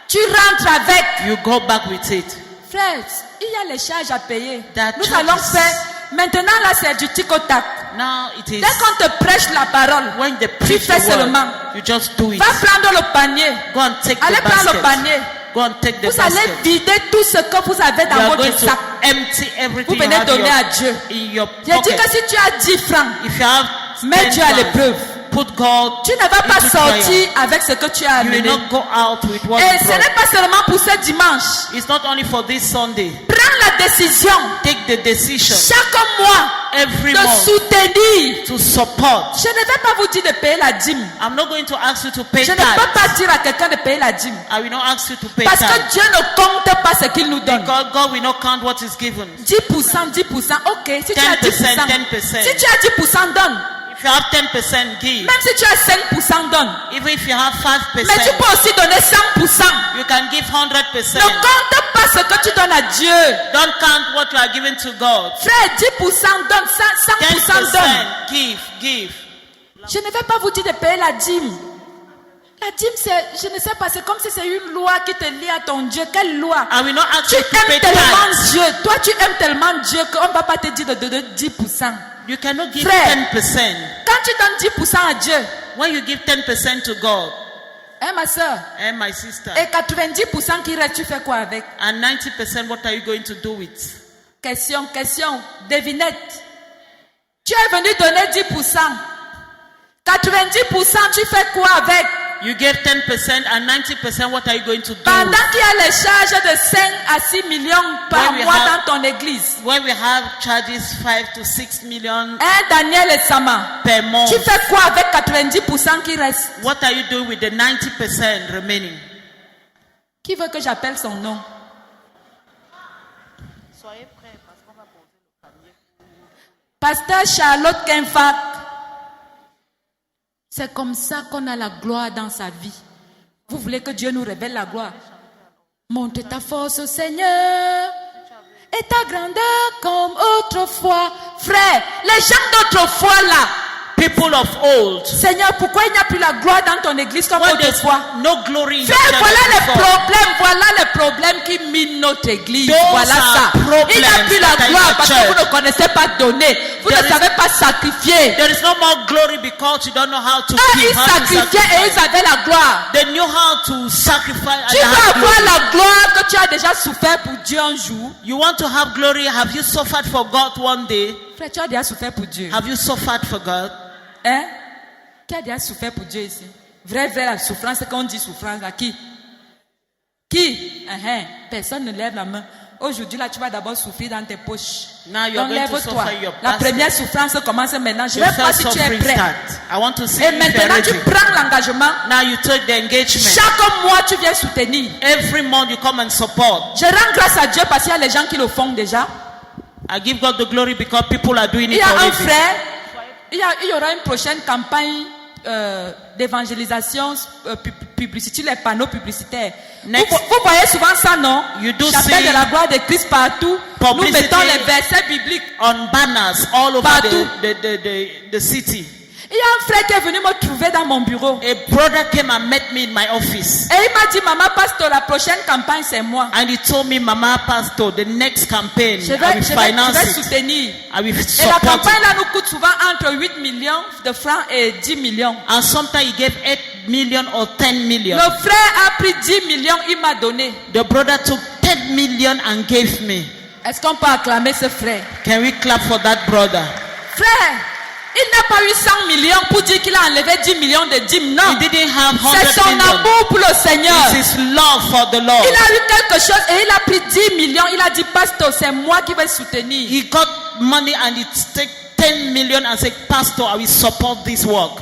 Tu rentres avec. You go back with it. Frère, il y a les charges à payer. There are Nous charges. allons faire. Maintenant, là, c'est du tic au tac. Now it is Dès qu'on te prêche la parole, when they tu preach fais the word, seulement. you just do it. Va prendre le panier. Go and take Allez the prendre le basket. panier. Go and take the Vous allez basket. vider tout ce que vous avez You dans are votre going to sac. empty Vous everything you venez have donner à Dieu. in your J'ai dit pocket. que si tu as 10 francs, If you have mets 10 Dieu à francs, l'épreuve. put God Tu ne vas pas into sortir trial. avec ce que tu as You will amené. not go out with what Et you ce brought. n'est pas seulement pour ce dimanche. It's not only for this Sunday. Prends la décision Take the decision chaque mois every de month soutenir. to support. Je ne vais pas vous dire de payer la dîme. I'm not going to ask you to pay Je ne tithe. peux pas dire à quelqu'un de payer la dîme. I will not ask you to pay Parce que tithe. Dieu ne compte pas ce qu'il nous donne. God will not count what is given. 10%, 10%. Ok, si tu as 10%. 10%. Si tu as 10%, donne. If If you have 10%, give. Même si tu as 5%, donne. Even if you have 5%, Mais tu peux aussi donner 100%. you can give 100%. Ne compte pas ce que tu donnes à Dieu. Don't count what you are giving to God. Frère, 10% donne, 100% donne. 10%, give. Je ne vais pas vous dire de payer la dîme. La dîme, c'est, je ne sais pas, c'est comme si c'est une loi qui te lie à ton Dieu. Quelle loi? I will not ask Tu you to pay aimes tellement tithes. Dieu. Toi, tu aimes tellement Dieu qu'on ne va pas te dire de donner 10%. You cannot give Frère. 10%. Quand tu donnes 10% à Dieu, When you give 10% to God, hein, ma soeur, and my sister, et 90% qui reste, tu fais quoi avec? and 90%, what are you going to do with? Question, devinette. Tu es venu donner 10%. 90%, tu fais quoi avec? You gave 10% and 90%, what are you going to do? Pendant qu'il y a les charges de 5 à 6 millions par When we mois have- dans ton église. When we have charges 5 to 6 million Hein, Daniel et Sama. per month, Tu fais quoi avec 90% qui reste? what are you doing with the 90% remaining? Qui veut que j'appelle son nom? Pasteur Charlotte Kenfak. C'est comme ça qu'on a la gloire dans sa vie. Vous voulez que Dieu nous révèle la gloire? Montre ta force, Seigneur, et ta grandeur comme autrefois. Frère, les gens d'autrefois là, People of old, Seigneur, pourquoi il n'y a plus la gloire dans ton église comme when there's autrefois? no glory in the Frère, church voilà les problèmes qui minent notre église. Those Voilà are ça. problems Il n'y a plus that la are in gloire the parce que church. vous ne connaissez pas donner. Vous There ne is- savez pas sacrifier. There is no more glory because you don't know how to Ah, give, ils how to sacrifiaient et ils sacrifice. avaient la gloire. They knew how to sacrifice Tu and veux have avoir glory. la gloire que tu as déjà souffert pour Dieu un jour. You want to have glory? Have you suffered for God one day? Frère, tu as déjà souffert pour Dieu. Have you suffered for God? Hein? Qui a déjà souffert pour Dieu ici? Vrai, la souffrance, c'est qu'on dit souffrance à qui? Qui? Personne ne lève la main. Aujourd'hui, là, tu vas d'abord souffrir dans tes poches. Now you're Donc, going to lève-toi. suffer your La basket. première souffrance commence maintenant. Je Your vais voir first si tu es suffering prêt. start. I want to see Et if you're maintenant, tu ready. prends l'engagement. Now you take the engagement. Chaque mois, tu viens soutenir. Every month you come and support. Je rends grâce à Dieu parce qu'il y a les gens qui le font déjà. I give God the glory because people are doing Il it y a un already. frère. Il y aura une prochaine campagne d'évangélisation publicitaire, les panneaux publicitaires. Vous Next. voyez souvent ça, non? You do Chapelle see de la gloire de Christ partout. Nous publicity mettons les versets bibliques. On banners all over Partout. the city. Il y a un frère qui est venu me trouver dans mon bureau. A brother came and met me in my office. Et il m'a dit, maman, pasteur, la prochaine campagne, c'est moi. And he told me, Mama Pastor, the next campaign, Je I will vais finance it. soutenir. I will Et la support campagne it. là nous coûte souvent entre 8 millions de francs et 10 millions. And sometimes he gave 8 million or 10 million. Le frère a pris 10 millions, il m'a donné. The brother took 10 million and gave me. Est-ce qu'on peut acclamer ce frère? Can we clap for that brother? Frère, il n'a pas eu 100 millions pour dire qu'il a enlevé 10 millions de dîmes. Non. He didn't have C'est 100 son million. amour pour le Seigneur. It's his love for the Lord. Il a eu quelque chose et il a pris 10 millions. Il a dit, pasteur, c'est moi qui vais soutenir. He got money and he take 10 million and said, Pastor, I will support this work.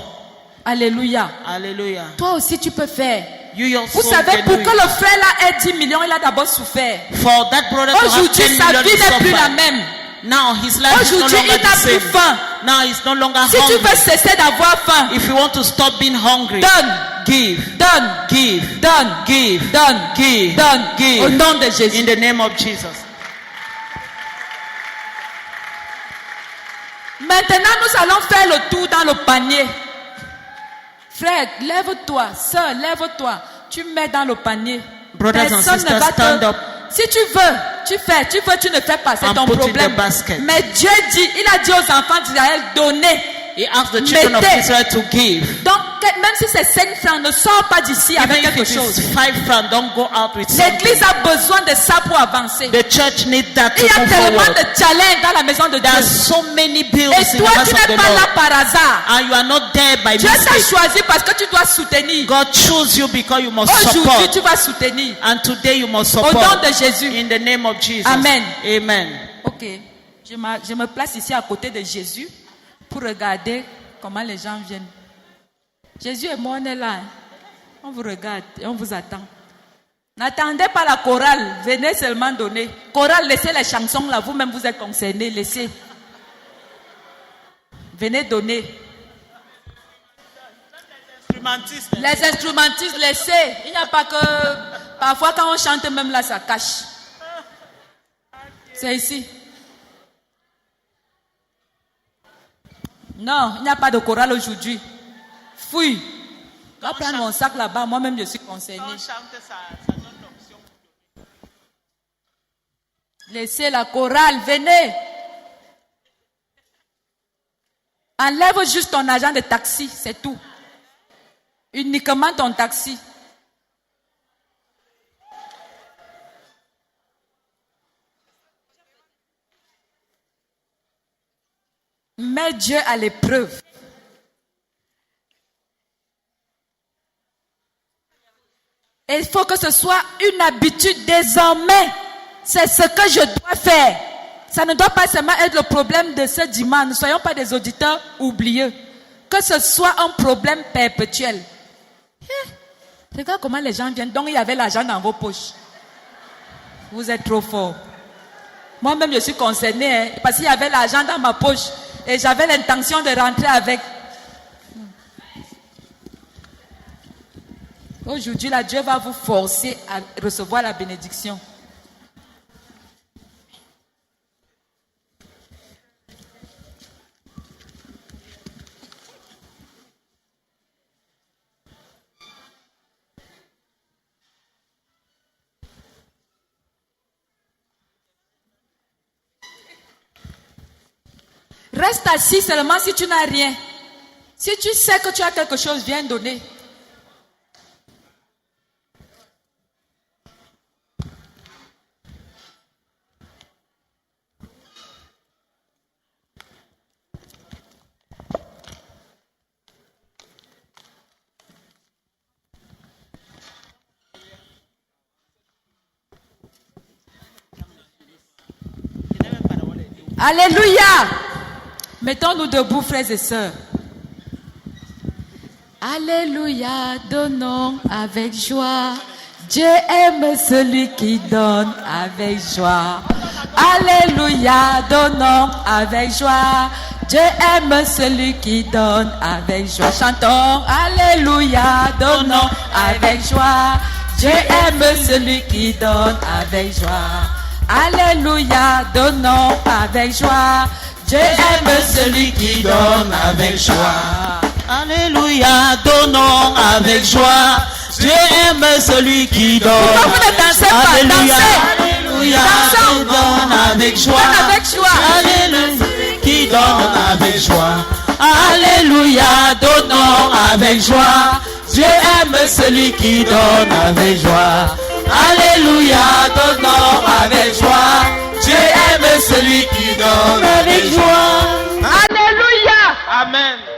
Alléluia. Hallelujah. Toi aussi, tu peux faire. You yourself Vous savez, can pour do que it. le frère là ait 10 millions, il a d'abord souffert. For that brother to have 10 Aujourd'hui, sa million, vie he n'est plus la suffered. même. Now his life is no Aujourd'hui, longer il n'a the plus same. faim. Now he's no longer Si tu hungry. veux cesser d'avoir faim, If you want to stop being hungry, donne, give, donne, give, donne, give, donne, give, donne. give. Au nom de Jésus. In the name of Jesus. Maintenant, nous allons faire le tour dans le panier. Frère, lève-toi. Sœur, lève-toi. Tu mets dans le panier. Brothers and Personne ne sisters, va stand te... up. Si tu veux, tu fais. Tu veux, tu ne fais pas. C'est And ton put in problème. the basket. Mais Dieu dit, il a dit aux enfants d'Israël, donnez. He asked the children of Mettez. Israel to give. Donc, même si c'est 5 francs, ne sors pas d'ici avec Even quelque if it chose. is 5 francs, don't go out with something. L'église a besoin de ça pour avancer. The church needs that to Il y a move tellement forward. de challenges dans la maison de There are Dieu. so many bills Et in the toi, house tu of n'es the pas là Lord. par hasard. And you are not there by Dieu t'a mistake. choisi parce que tu dois soutenir. God chose you because you must Aujourd'hui, support. tu vas soutenir. And today you must Au support. nom de Jésus. In the name of Jesus. Amen. Amen. Ok. Je me place ici à côté de Jésus pour regarder comment les gens viennent. Jésus et moi, on est là. On vous regarde et on vous attend. N'attendez pas la chorale. Venez seulement donner. Chorale, laissez les chansons là. Vous-même, vous êtes concernés. Laissez. Venez donner. instrumentistes. Les instrumentistes, laissez. Il n'y a pas que... Parfois, quand on chante, même là, ça cache. C'est ici. Non, il n'y a pas de chorale aujourd'hui. Fouille. Je vais prendre mon sac là-bas. Moi-même, je suis concernée. Quand on chante, ça donne l'option. Laissez la chorale, venez. Enlève juste ton agent de taxi, c'est tout. Uniquement ton taxi. Mets Dieu à l'épreuve. Et il faut que ce soit une habitude désormais. C'est ce que je dois faire. Ça ne doit pas seulement être le problème de ce dimanche. Ne soyons pas des auditeurs oublieux. Que ce soit un problème perpétuel. Regarde comment les gens viennent. Donc il y avait l'argent dans vos poches. Vous êtes trop forts. Moi-même je suis concernée parce qu'il y avait l'argent dans ma poche. Et j'avais l'intention de rentrer avec. Aujourd'hui, là, Dieu va vous forcer à recevoir la bénédiction. Reste assis seulement si tu n'as rien. Si tu sais que tu as quelque chose, viens donner. Alléluia. Mettons-nous debout, frères et sœurs. Alléluia, donnons avec joie. Dieu aime celui qui donne avec joie. Alléluia, donnons avec joie. Dieu aime celui qui donne avec joie. Chantons. Alléluia, donnons avec joie. Dieu aime celui qui donne avec joie. Alléluia, donnons avec joie. Dieu aime celui qui donne avec joie. Alléluia, donnons avec joie. Dieu aime celui qui donne. Pourquoi vous ne dansez pas? Alléluia, Dansez. Alléluia, Dansons. donne avec joie. Donne avec joie. Alléluia, qui donne avec joie. Alléluia, donnons avec joie. Dieu aime celui qui donne avec joie. Alléluia, donnons avec joie. Dieu aime celui qui donne avec joie. Alléluia. Amen.